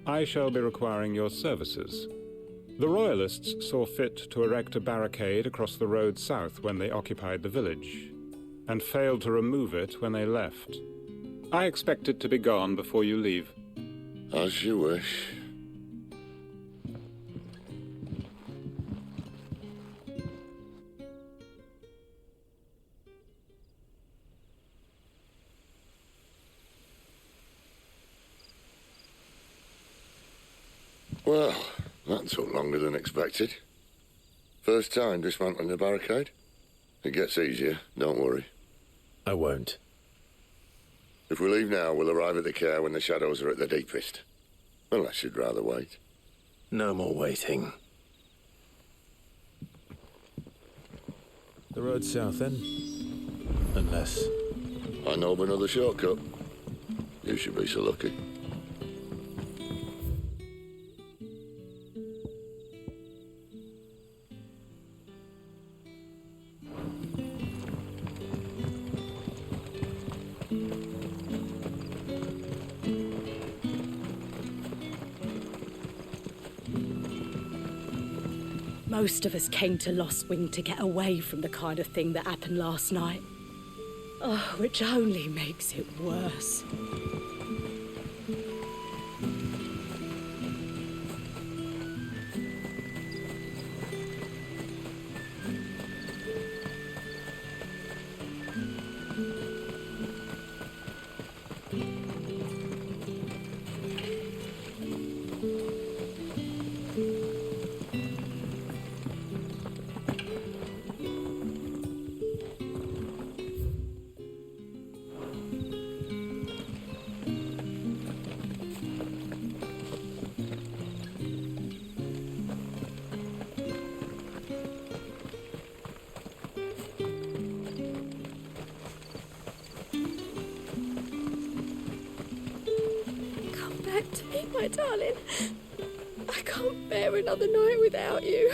I shall be requiring your services. The Royalists saw fit to erect a barricade across the road south when they occupied the village, and failed to remove it when they left. I expect it to be gone before you leave. As you wish. Well, that took longer than expected. First time dismantling a barricade? It gets easier, don't worry. I won't. If we leave now, we'll arrive at the care when the shadows are at their deepest. Unless you'd rather wait. No more waiting. The road south, then? Unless... I know of another shortcut. You should be so lucky. Most of us came to Lost Wing to get away from the kind of thing that happened last night. Oh, which only makes it worse. back to me, my darling. I can't bear another night without you.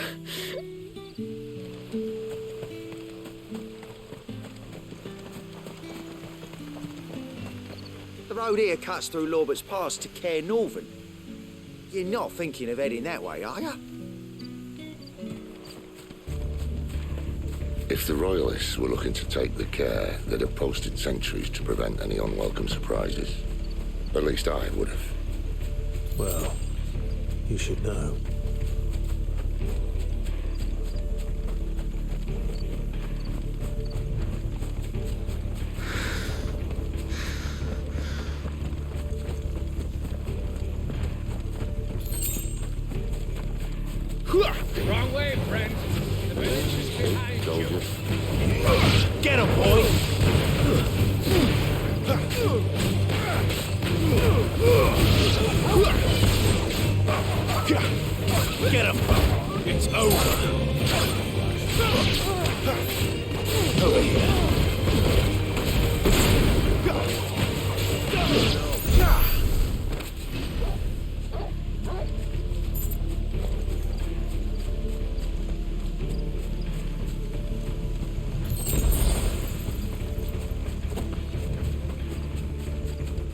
The road here cuts through Lorbert's Pass to Care Northern. You're not thinking of heading that way, are you? If the Royalists were looking to take the care, they'd have posted sentries to prevent any unwelcome surprises. At least I would have. Well, you should know. Wrong way, friend. The village is behind you. Get him, boy! Get him! It's over. Over here.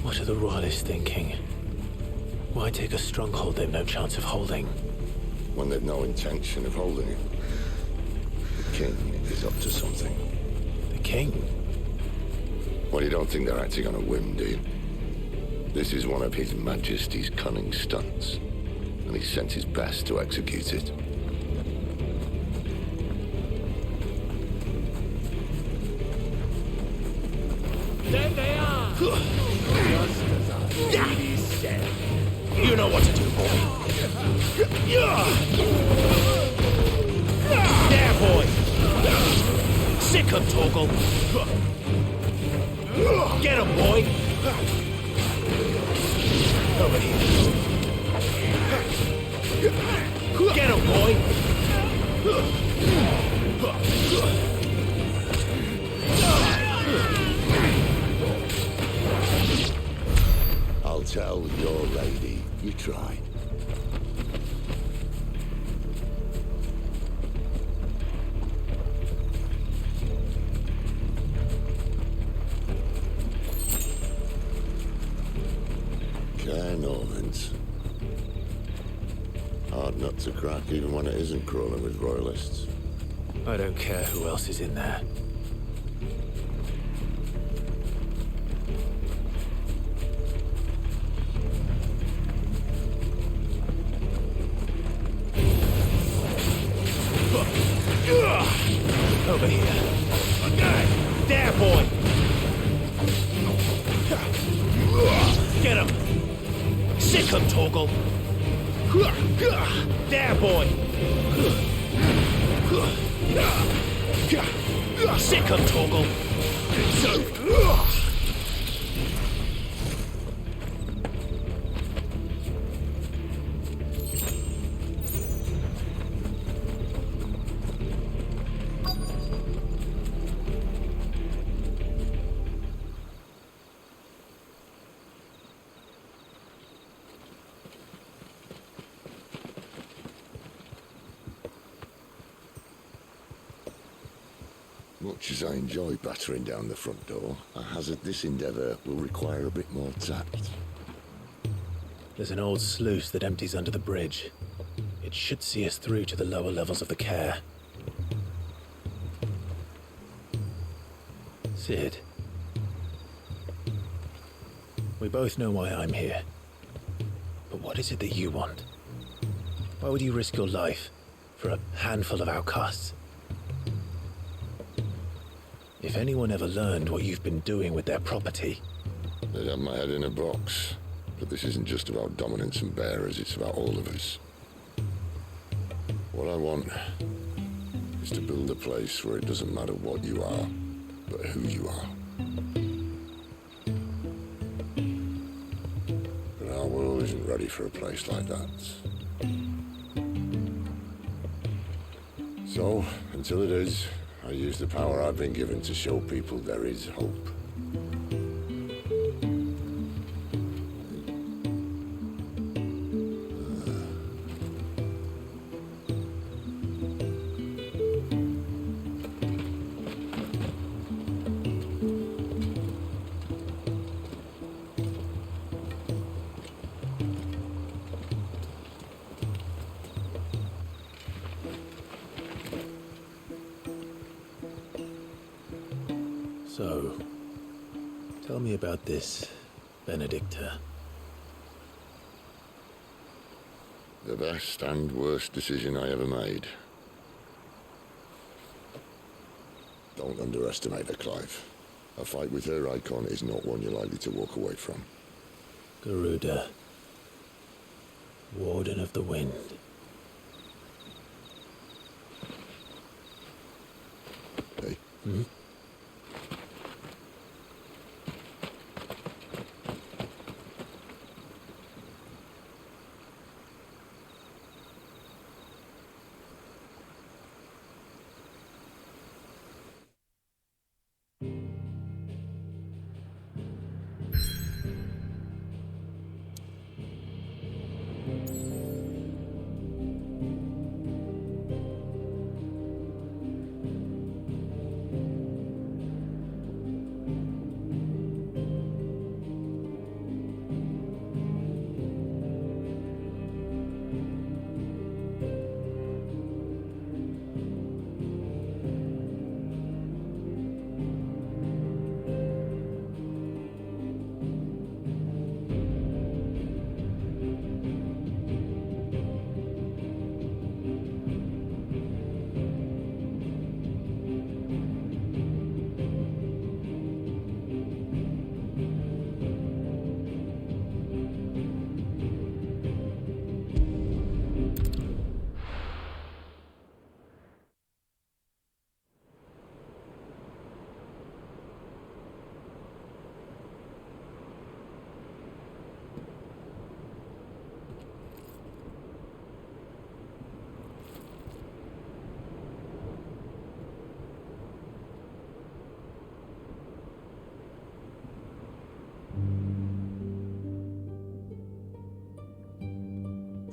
What are the Royalists thinking? Why take a stronghold they've no chance of holding? When they've no intention of holding it. The king is up to something. The king? Well, you don't think they're acting on a whim, do you? This is one of His Majesty's cunning stunts, and he sent his best to execute it. There they are! Just as I really said. You know what to do, boy. There, boy! Sick him, Torgal! Get him, boy! Over here. Get him, boy! I'll tell your lady you tried. Care Norvins. Hard nut to crack even when it isn't crawling with Royalists. I don't care who else is in there. Over here. There, boy! Get him! Sick him, Torgal! There, boy! Sick him, Torgal! Much as I enjoy battering down the front door, I hazard this endeavour will require a bit more tact. There's an old sluice that empties under the bridge. It should see us through to the lower levels of the care. Sid. We both know why I'm here. But what is it that you want? Why would you risk your life for a handful of outcasts? If anyone ever learned what you've been doing with their property... They'd have my head in a box. But this isn't just about dominance and bearers, it's about all of us. What I want is to build a place where it doesn't matter what you are, but who you are. But our world isn't ready for a place like that. So, until it is, I use the power I've been given to show people there is hope. So, tell me about this, Benedicta. The best and worst decision I ever made. Don't underestimate her, Clive. A fight with her icon is not one you're likely to walk away from. Garuda, Warden of the Wind. Hey? Hmm?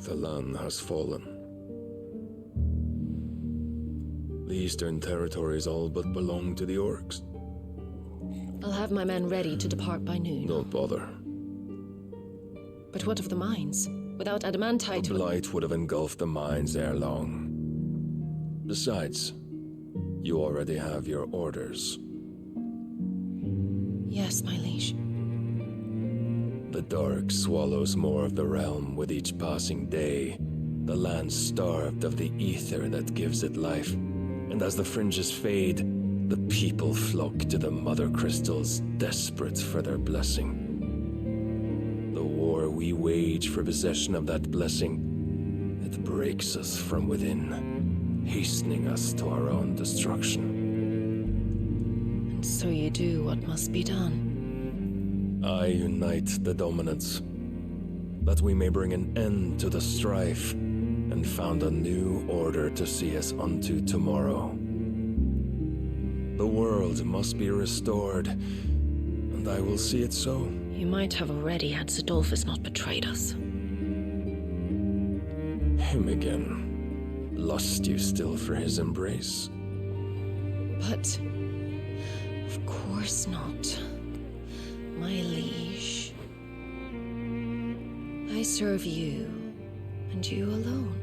The land has fallen. The eastern territories all but belong to the orcs. I'll have my men ready to depart by noon. Don't bother. But what of the mines? Without adamantite... The blight would have engulfed the mines ere long. Besides, you already have your orders. Yes, my liege. The dark swallows more of the realm with each passing day. The land starved of the ether that gives it life. And as the fringes fade, the people flock to the mother crystals, desperate for their blessing. The war we wage for possession of that blessing, it breaks us from within, hastening us to our own destruction. And so you do what must be done. I unite the dominants, that we may bring an end to the strife and found a new order to see us unto tomorrow. The world must be restored, and I will see it so. You might have already had Zidolphus not betrayed us. Him again. Lust you still for his embrace? But... of course not. My liege. I serve you, and you alone.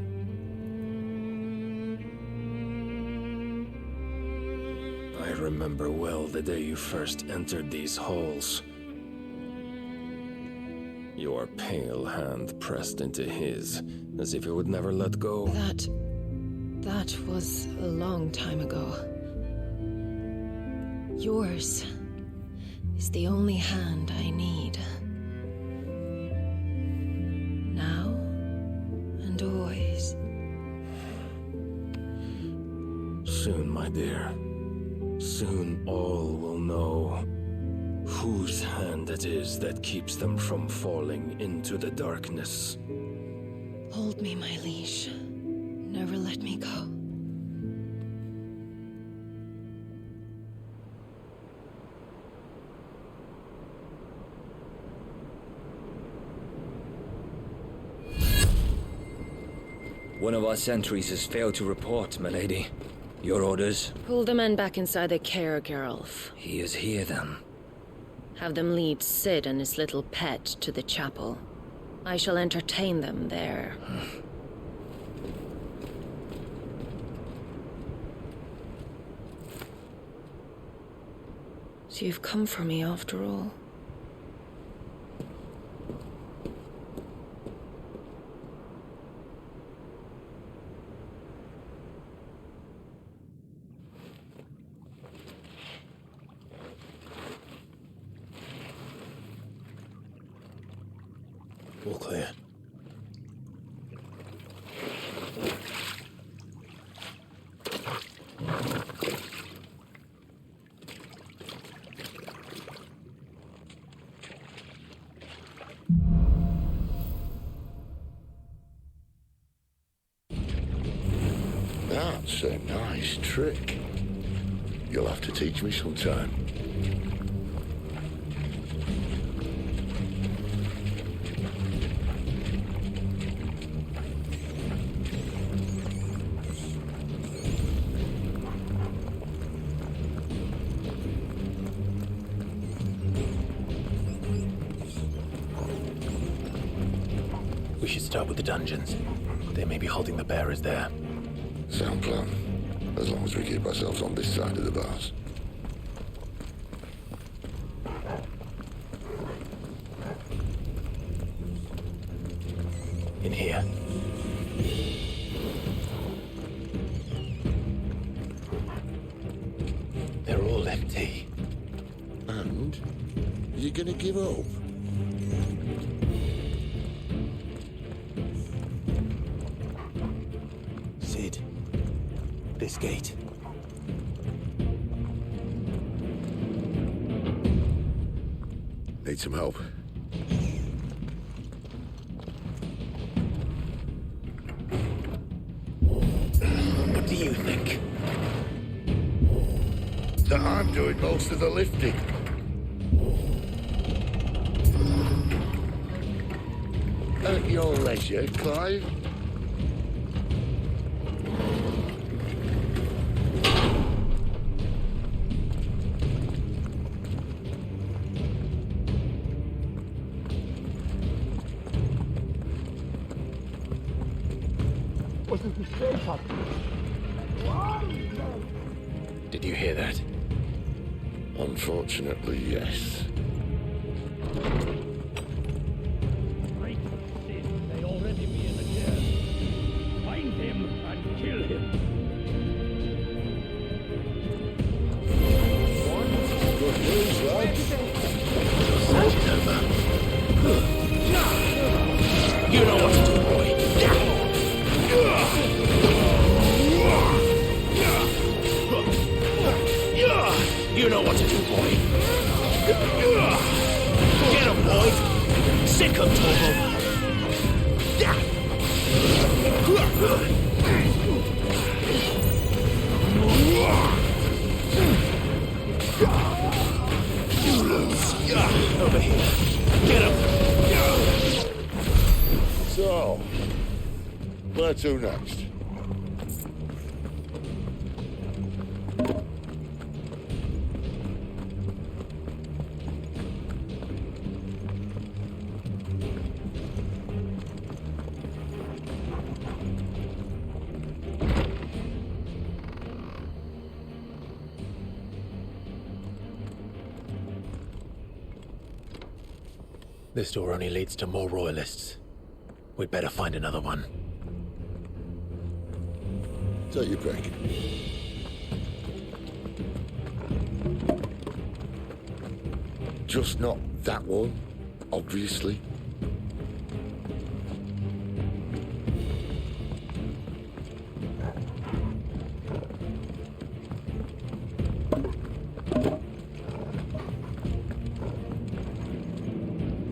I remember well the day you first entered these halls. Your pale hand pressed into his, as if it would never let go. That was a long time ago. Yours is the only hand I need. Now and always. Soon, my dear. Soon all will know whose hand it is that keeps them from falling into the darkness. Hold me, my liege. Never let me go. One of our sentries has failed to report, milady. Your orders? Pull the men back inside the care, Geralf. He is here, then. Have them lead Sid and his little pet to the chapel. I shall entertain them there. So you've come for me after all. All clear. That's a nice trick. You'll have to teach me sometime. We should start with the dungeons. They may be holding the bearers there. Sound plan. As long as we keep ourselves on this side of the bars. In here. They're all empty. And? You're gonna give up? Sid. This gate. Need some help. What do you think? That I'm doing most of the lifting. At your leisure, Clive. Did you hear that? Unfortunately, yes. They already be in the chair. Find him and kill him. Good news, lad. Search is over. You know what to do, boy. You know what to do, boy. Get him, boy. Sick him, Torval. You lose. Over here. Get him. So, where to next? This door only leads to more royalists. We'd better find another one. Take your pick. Just not that one, obviously.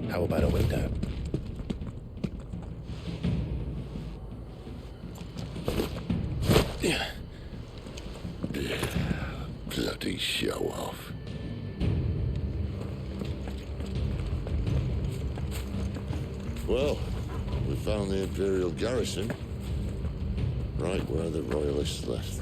How about a window? Bloody show off. Well, we found the Imperial garrison. Right where the Royalists left.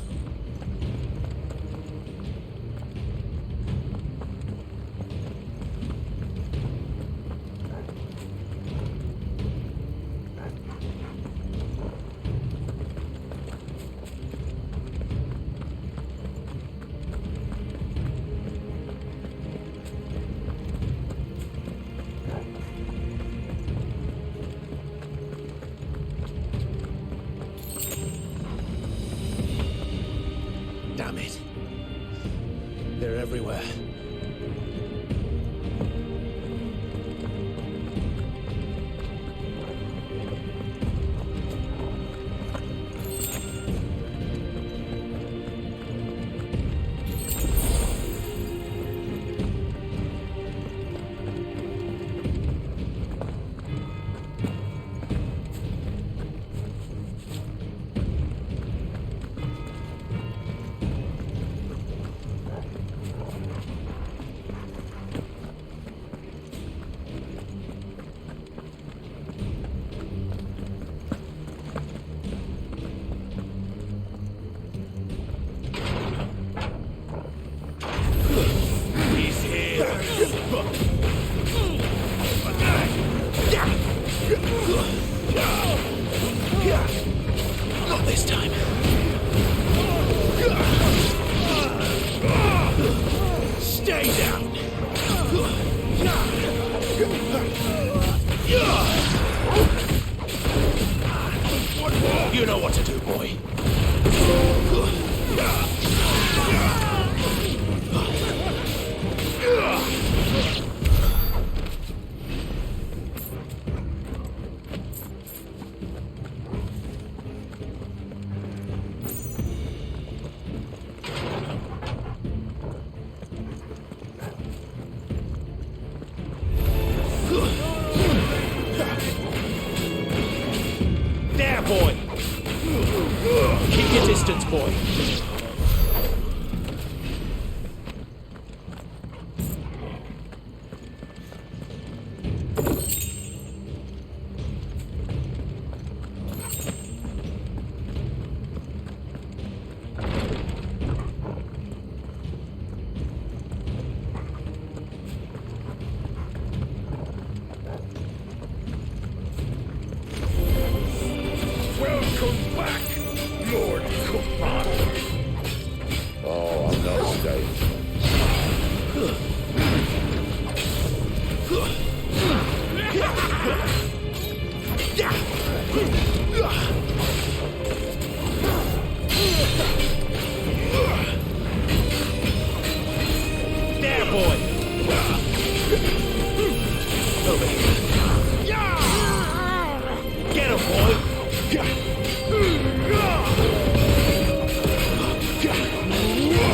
everywhere. Not this time. Stay down. You know what to do, boy. There, boy. Keep your distance, boy. Welcome back, Lord Commander. Oh, I'm not staying. There, boy. Over here. Get him, boy.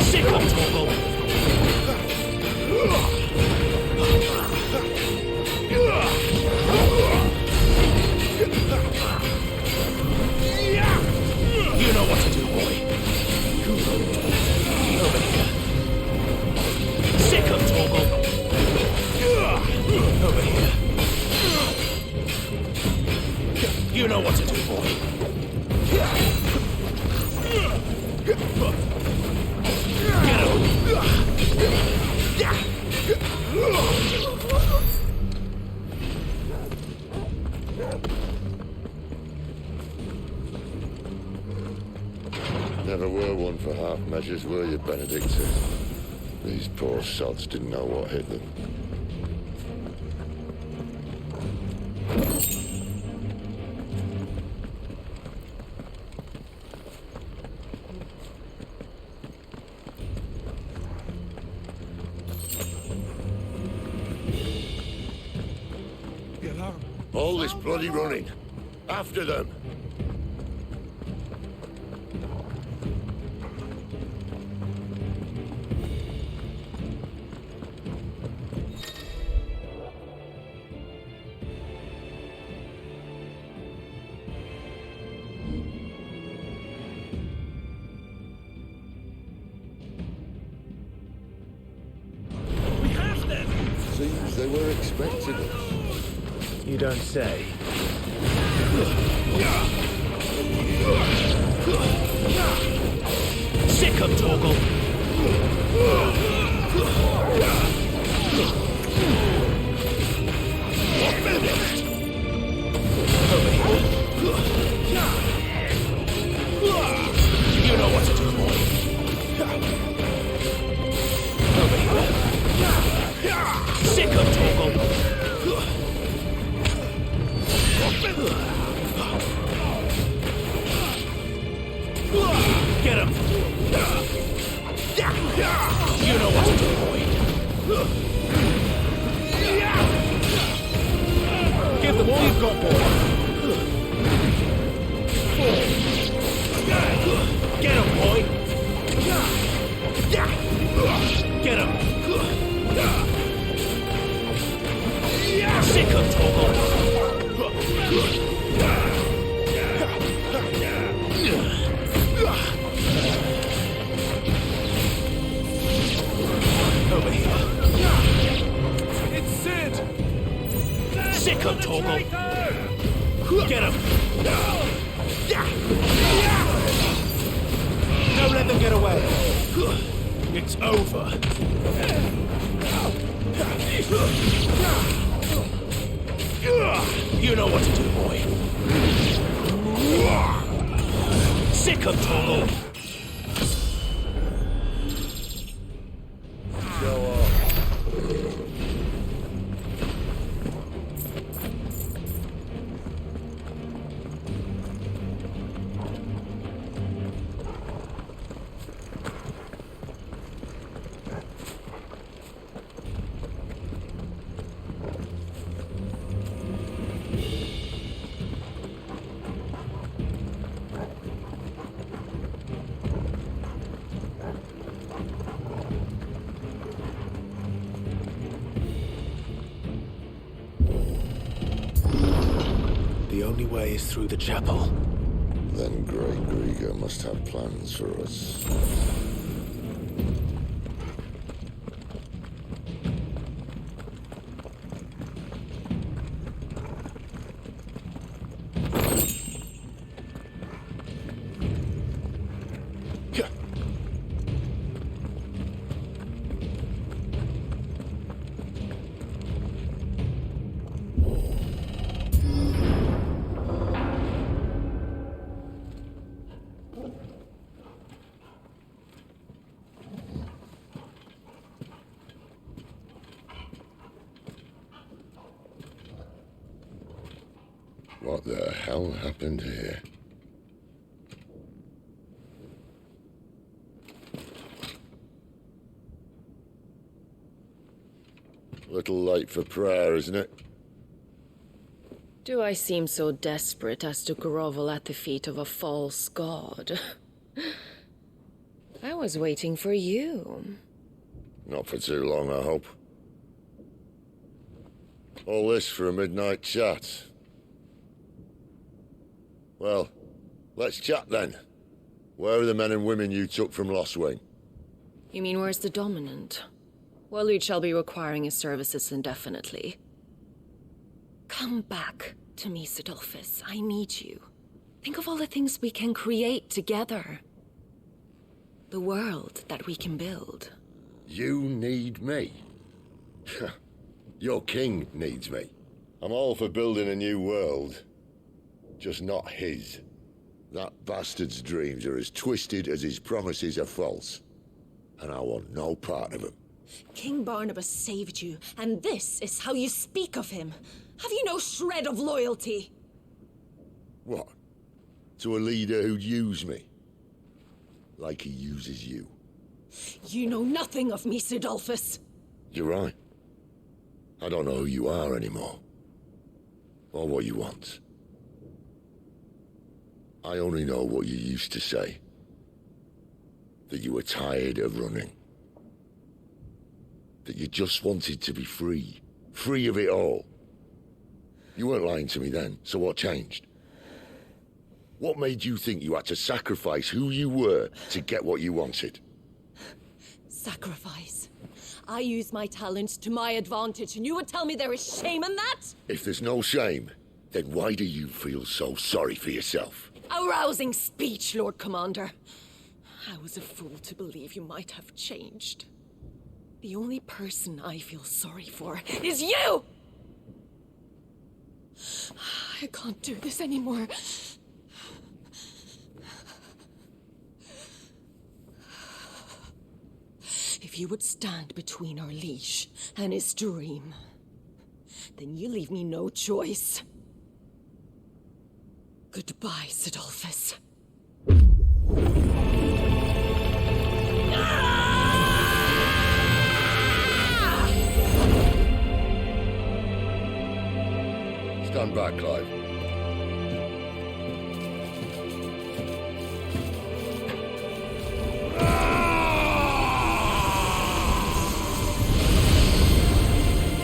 Sick of Toggle. You know what to do, boy. Over here. Sick of Toggle. Over here. You know what to do, boy. Never were one for half measures, were you, Benedicta? These poor sods didn't know what hit them. All this bloody running. After them. We have them. Seems they were expecting us. You don't say. Sick of Toggle. Finished. Over here. You know what to do, boy. Over here. Sick of Toggle. Get him! You know what to do, boy. Give them all you've got, boy. 4. Get him, boy. Get him. Sick of Torgal. Over here. It's Sid! Sick of Torgal! Get him! Don't let them get away! It's over! You know what to do, boy. Sick of Torgal! The only way is through the chapel. Then Grey Grieger must have plans for us. What the hell happened here? Little late for prayer, isn't it? Do I seem so desperate as to grovel at the feet of a false god? I was waiting for you. Not for too long, I hope. All this for a midnight chat. Well, let's chat then. Where are the men and women you took from Lost Wing? You mean where's the dominant? Waleed shall be requiring his services indefinitely. Come back to me, Sidolphus. I need you. Think of all the things we can create together. The world that we can build. You need me? Your king needs me. I'm all for building a new world. Just not his. That bastard's dreams are as twisted as his promises are false. And I want no part of them. King Barnabas saved you, and this is how you speak of him. Have you no shred of loyalty? What? To a leader who'd use me? Like he uses you. You know nothing of me, Sidolphus. You're right. I don't know who you are anymore. Or what you want. I only know what you used to say. That you were tired of running. That you just wanted to be free. Free of it all. You weren't lying to me then, so what changed? What made you think you had to sacrifice who you were to get what you wanted? Sacrifice. I use my talents to my advantage, and you would tell me there is shame in that? If there's no shame, then why do you feel so sorry for yourself? A rousing speech, Lord Commander. I was a fool to believe you might have changed. The only person I feel sorry for is you! I can't do this anymore. If you would stand between our liege and his dream, then you leave me no choice. Goodbye, Sidolphus. Ah! Stand back, Clive.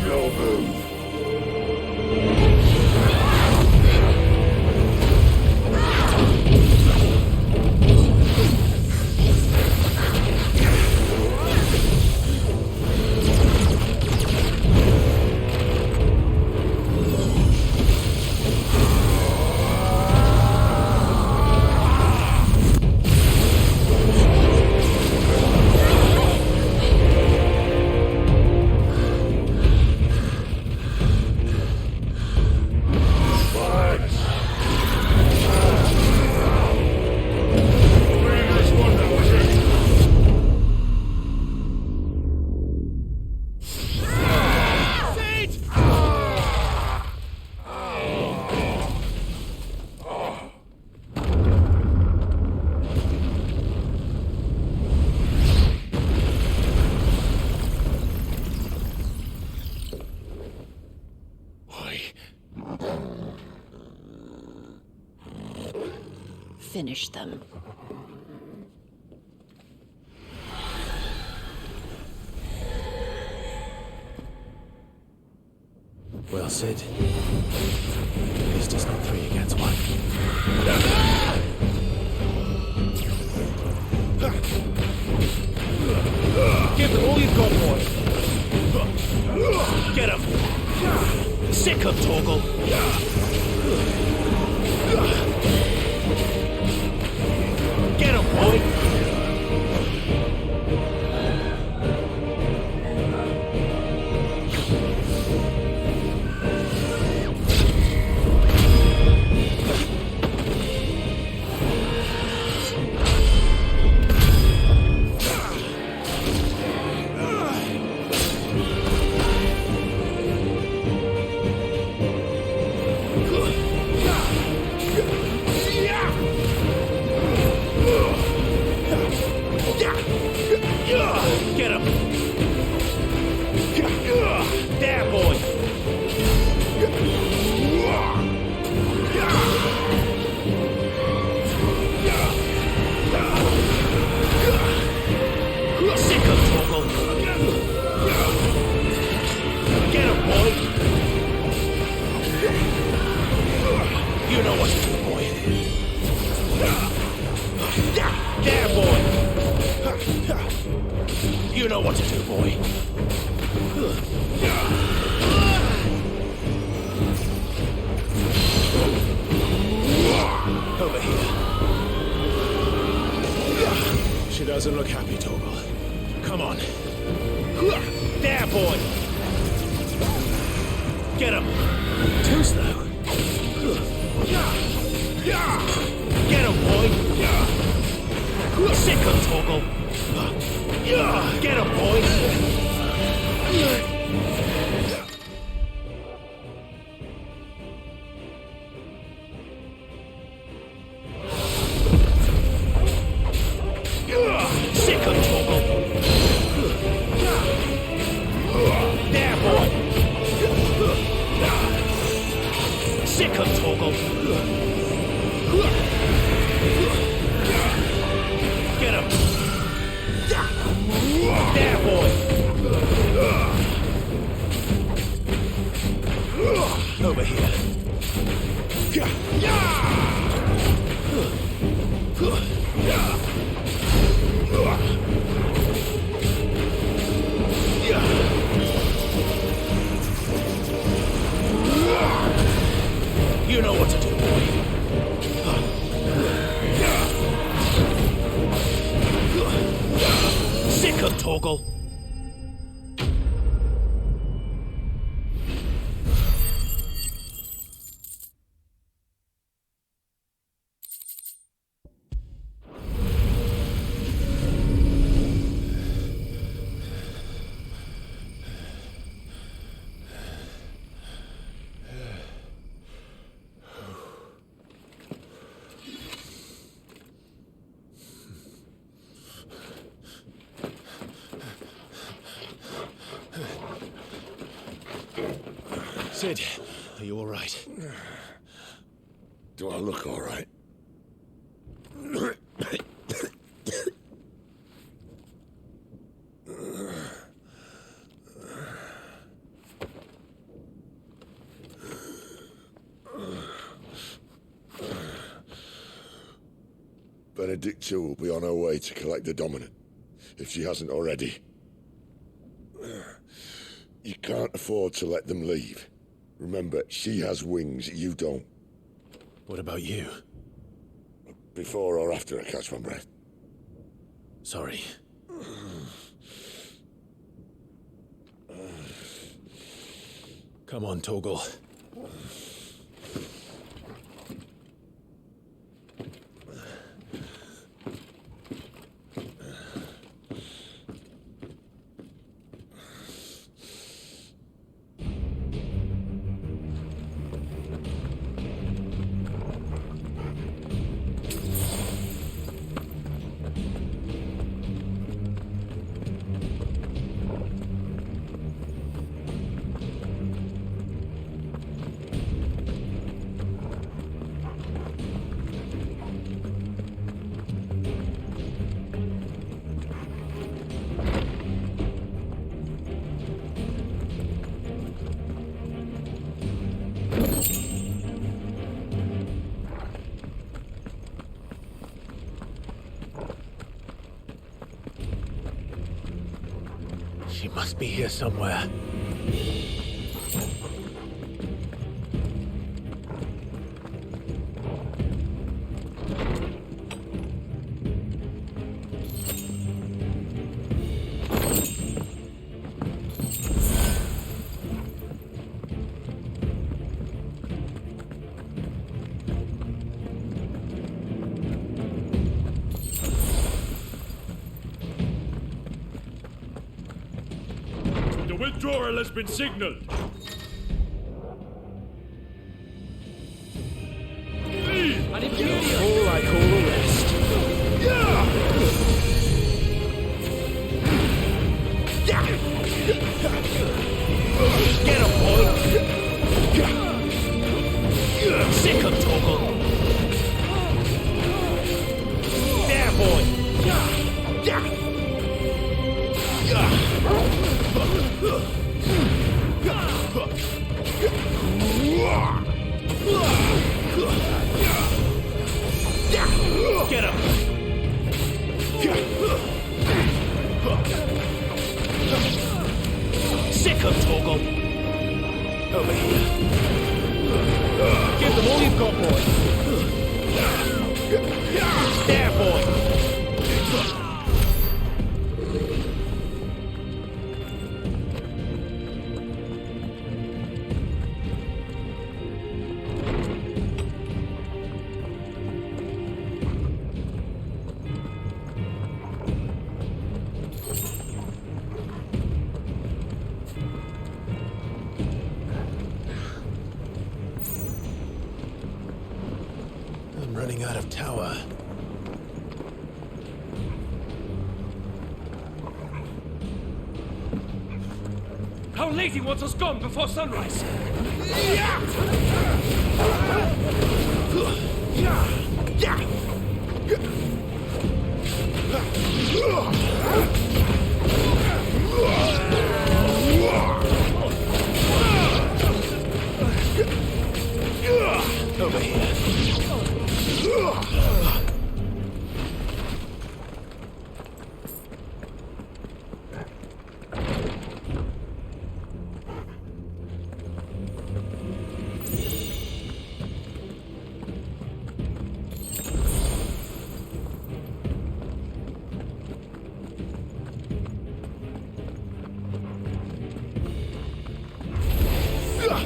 No move. Finish them. Well, Sid. At least it's not 3 against 1. Give them all you've got, boy. Get him. Sick of Torgal. Get him, boy. Get him! There, boy! Sick of Torgal! Get him, boy! You know what to do, boy! There, boy! You know what to do, boy. Over here. She doesn't look happy, Torgal. Come on. There, boy. Get him. Too slow. Get him, boy. Sick of Torgal. Get him, boy! Sick of Torgal! There, boy! Sick of Torgal! Get him! There, boy! Over here. You know what to do, boy. Sick of Torgal. Sid, are you all right? Do I look all right? Benedicta will be on her way to collect the Dominant, if she hasn't already. You can't afford to let them leave. Remember, she has wings, you don't. What about you? Before or after I catch my breath? Sorry. Come on, Torgal. She must be here somewhere. Withdrawal has been signaled. An Imperial. All I call the rest. Get him, boy! Sick of Torgal! There, boy! Get him! Sick of Torgal! Over here. Give them all you've got, boy! There, boy! Running out of tower. Our lady wants us gone before sunrise. Over here.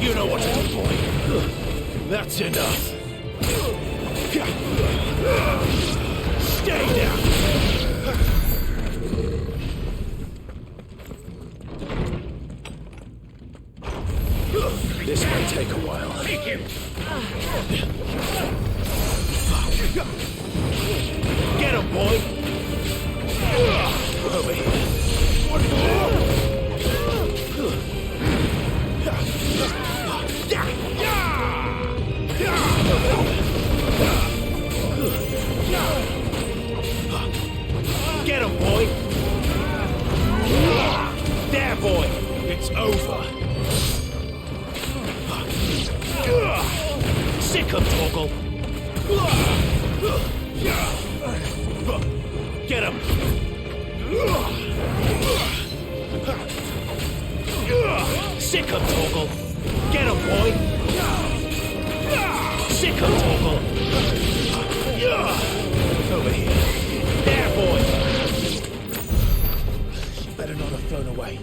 You know what to do, boy. That's enough. Stay down. This may take a while. Take him. Get him, boy. Over here. One more. him, Torgal! Get him! Sick him, Torgal! Get him, boy! Sick him, Torgal! Over here. There, boy! She better not have flown away.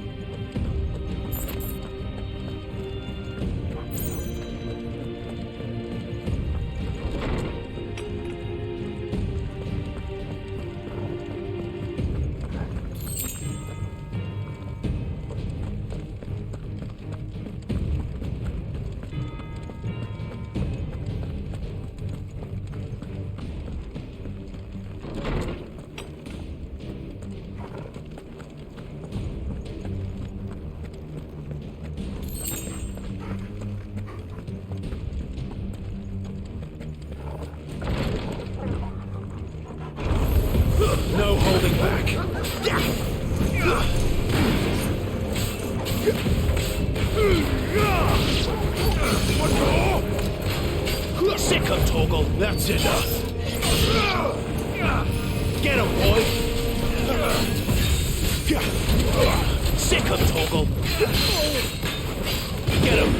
No holding back. Sick him, Torgal. That's enough. Get him, boy. Sick him, Torgal. Get him.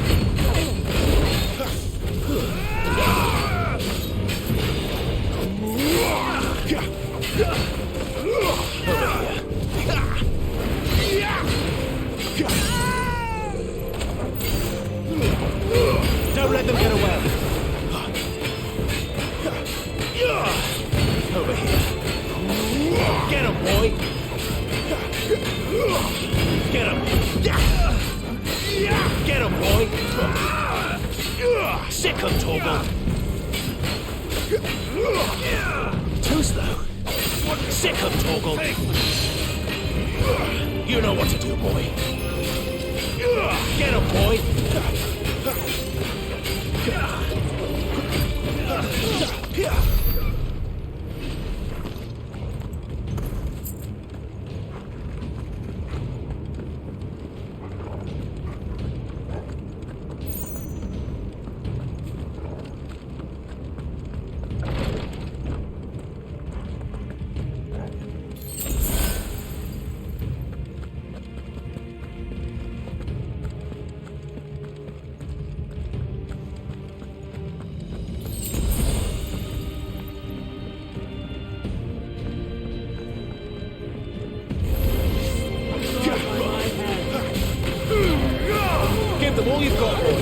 Don't let them get away. Over here. Get him, boy. Get him. Get him, boy. Sick him, Torgal. Too slow. Sick him, Torgal. You know what to do, boy. Get him, boy. Give them all you've got, boy.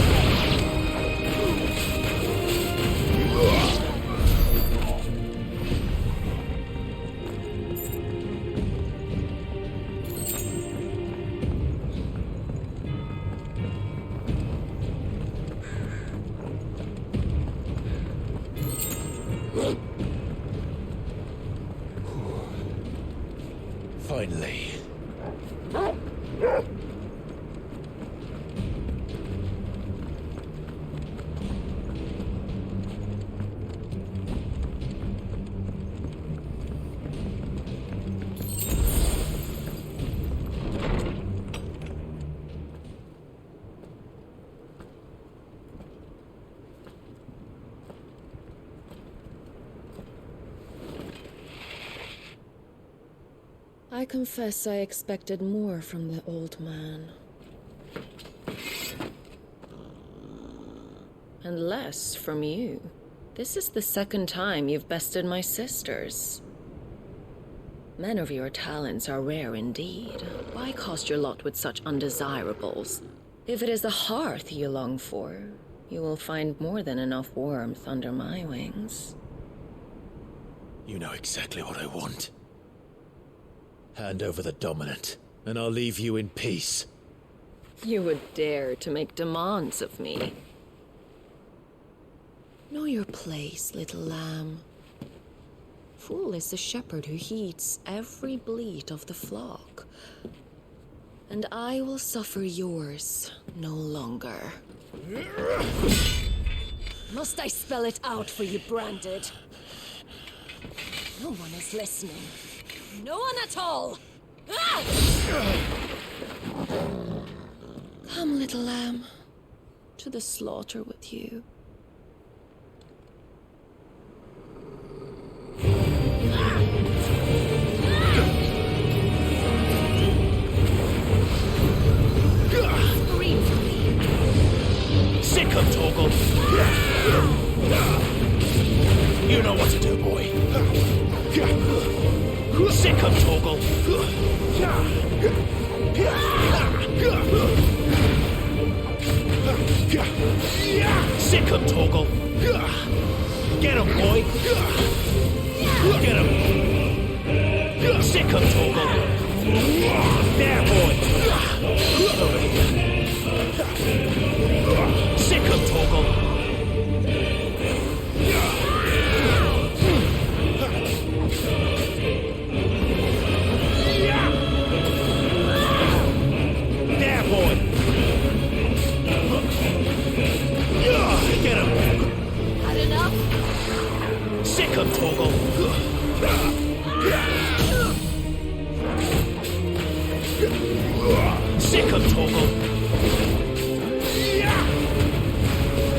Finally. I confess I expected more from the old man. And less from you. This is the second time you've bested my sisters. Men of your talents are rare indeed. Why cast your lot with such undesirables? If it is the hearth you long for, you will find more than enough warmth under my wings. You know exactly what I want. Hand over the dominant, and I'll leave you in peace. You would dare to make demands of me. Know your place, little lamb. Fool is the shepherd who heeds every bleat of the flock. And I will suffer yours no longer. Must I spell it out for you, Branded? No one is listening. No one at all! Ah! Come, little lamb, to the slaughter with you. him, Torgal. Sick him, Torgal. Get him, boy. Get him. Sick him, Torgal. There, boy. Over here. Sick him, Torgal. There, boy. Get him. Had enough? Sick him, Torgal. Sick him, Torgal.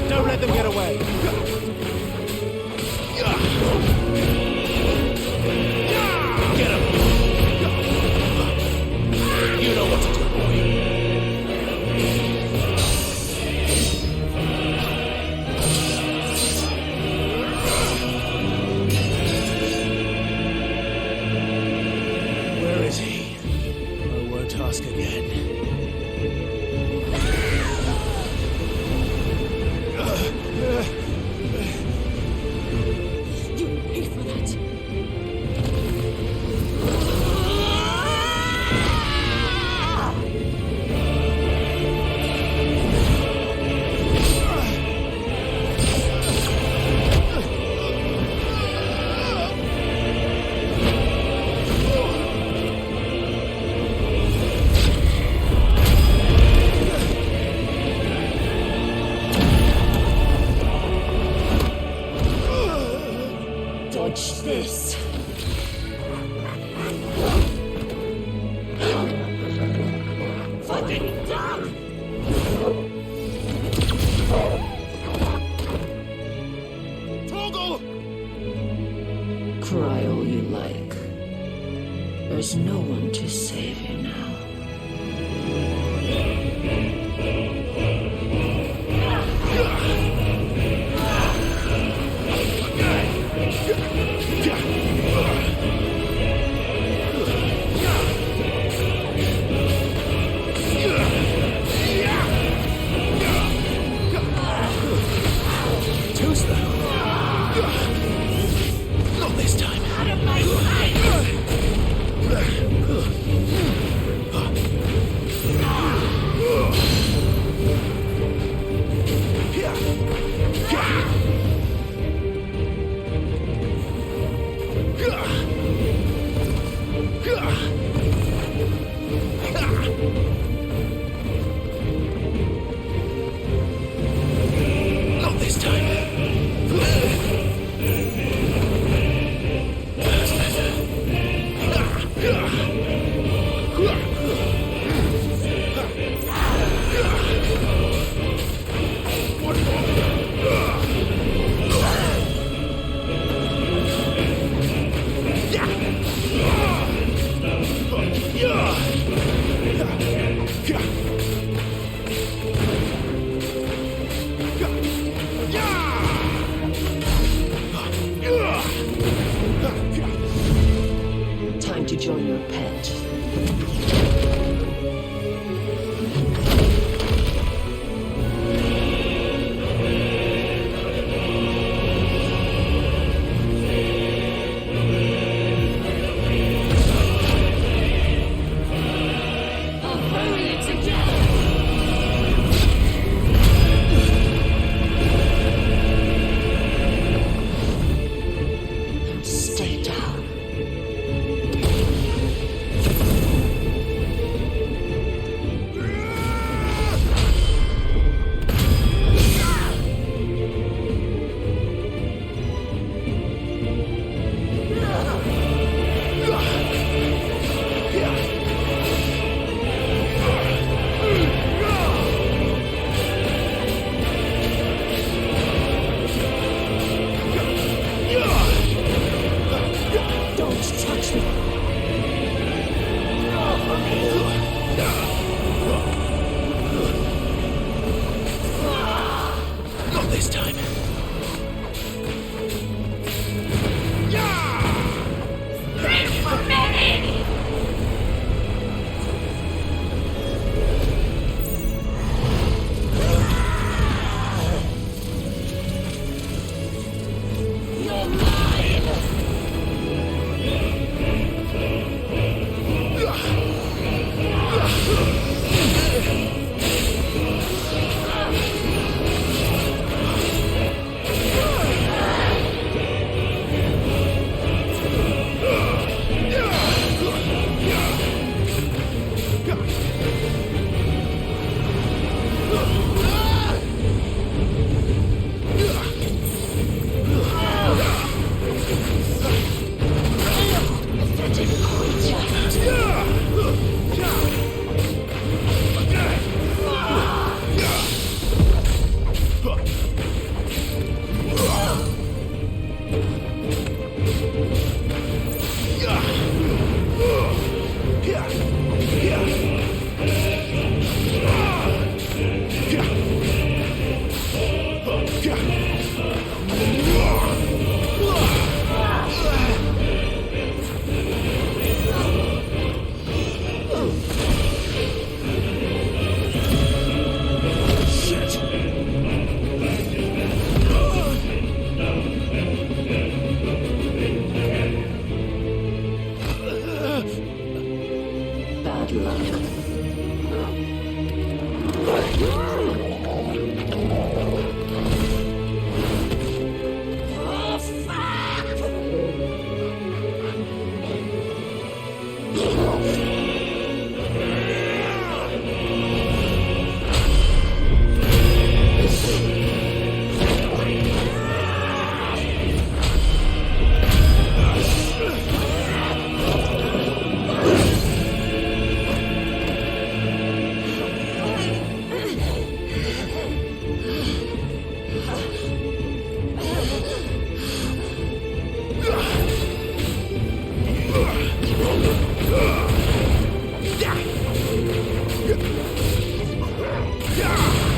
Don't let them get away. Get him. You know what to do, boy. Where is he? I won't ask again. You pay for that. Dodge this. Fucking dog! Torgal! Cry all you like. There's no one to save you now. Not this time. Out of my sight! Not this time. Time to join your pet. I'll bury it together! Stay down.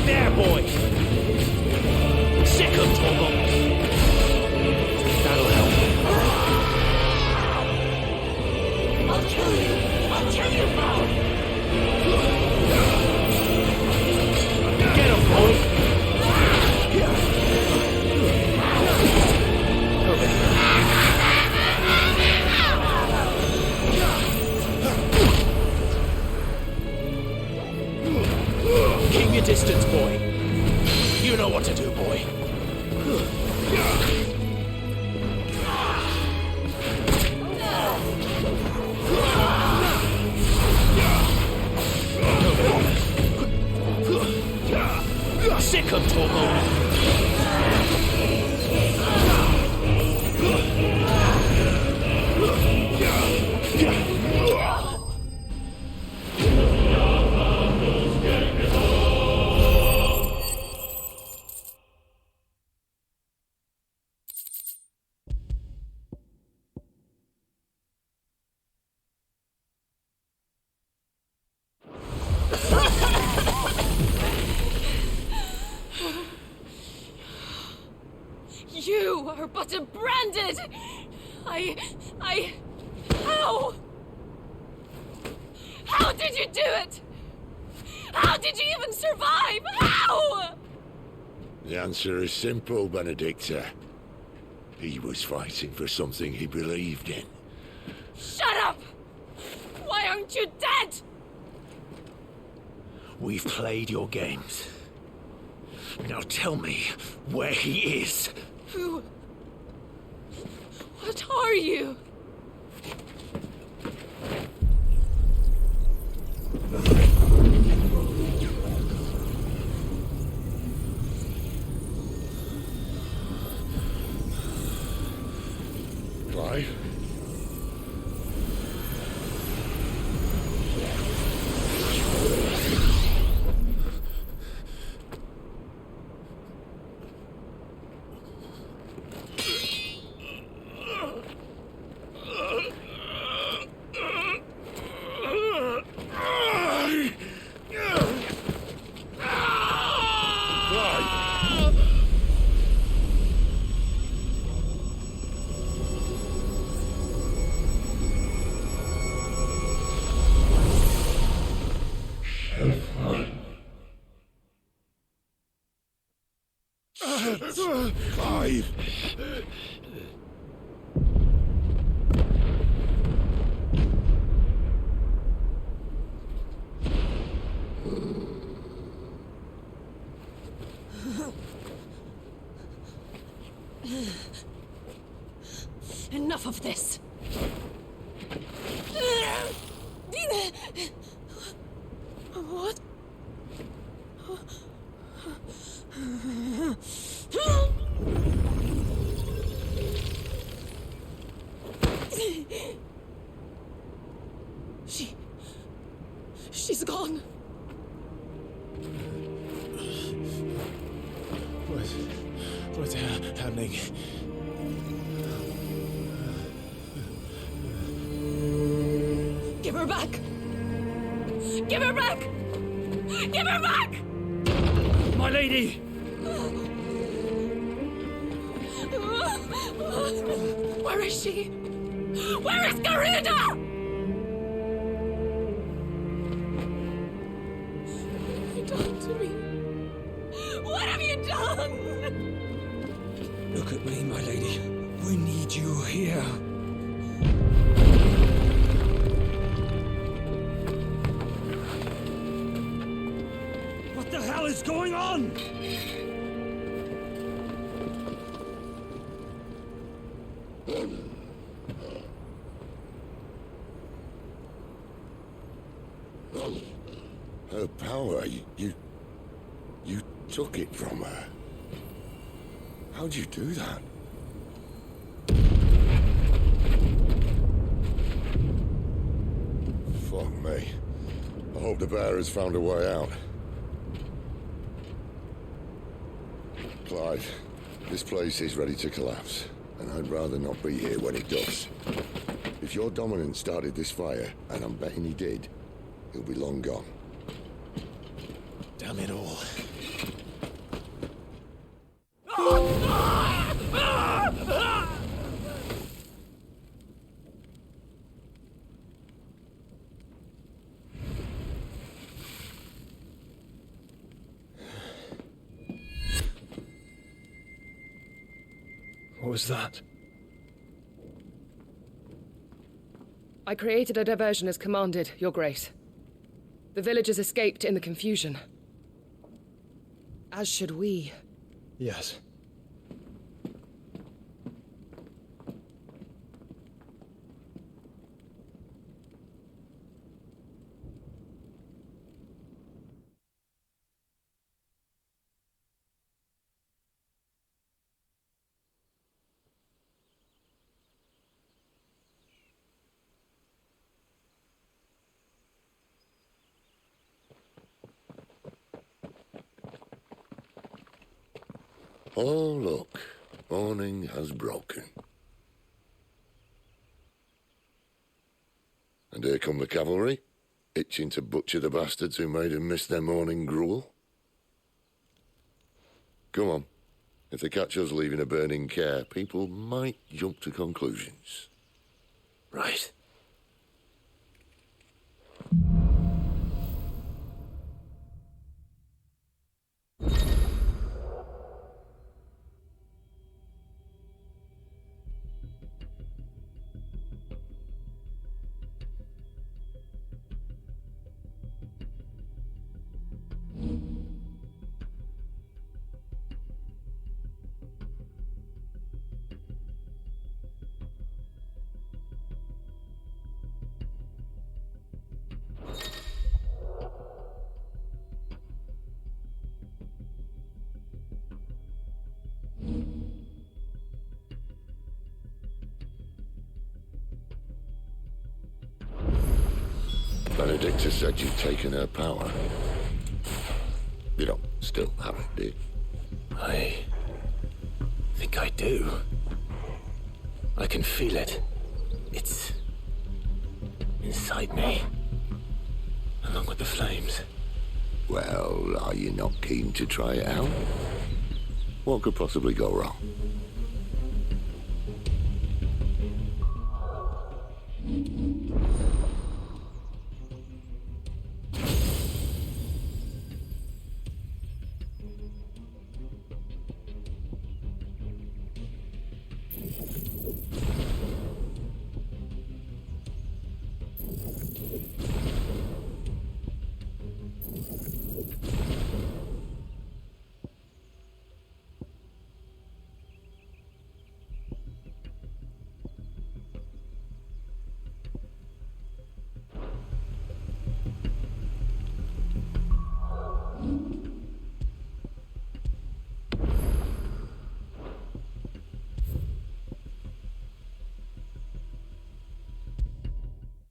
There, boy! Second, Torgo! That'll help. I'll kill you! I'll kill you, Bob! Get him, boy! Keep your distance, boy. You know what to do, boy. Sick of Torgo. You are but a branded! How? How did you do it? How did you even survive? How? The answer is simple, Benedicta. He was fighting for something he believed in. Shut up! Why aren't you dead? We've played your games. Now tell me where he is. Who? What are you? Clive? Clive! Enough of this! What? She's gone. What's happening? Give her back! Give her back! Give her back! My lady! Where is she? Where is Garuda? What have you done to me? What have you done? Look at me, my lady. We need you here. What the hell is going on? Her power, you took it from her. How'd you do that? Fuck me. I hope the bear has found a way out. Clive, this place is ready to collapse, and I'd rather not be here when it does. If your dominant started this fire, and I'm betting he did, he'll be long gone. Damn it all. What was that? I created a diversion as commanded, Your Grace. The villagers escaped in the confusion. As should we. Yes. Oh, look. Morning has broken. And here come the cavalry, itching to butcher the bastards who made them miss their morning gruel. Come on. If they catch us leaving a burning care, people might jump to conclusions. Right. Benedicta said you'd taken her power. You don't still have it, do you? I think I do. I can feel it. It's inside me, along with the flames. Well, are you not keen to try it out? What could possibly go wrong?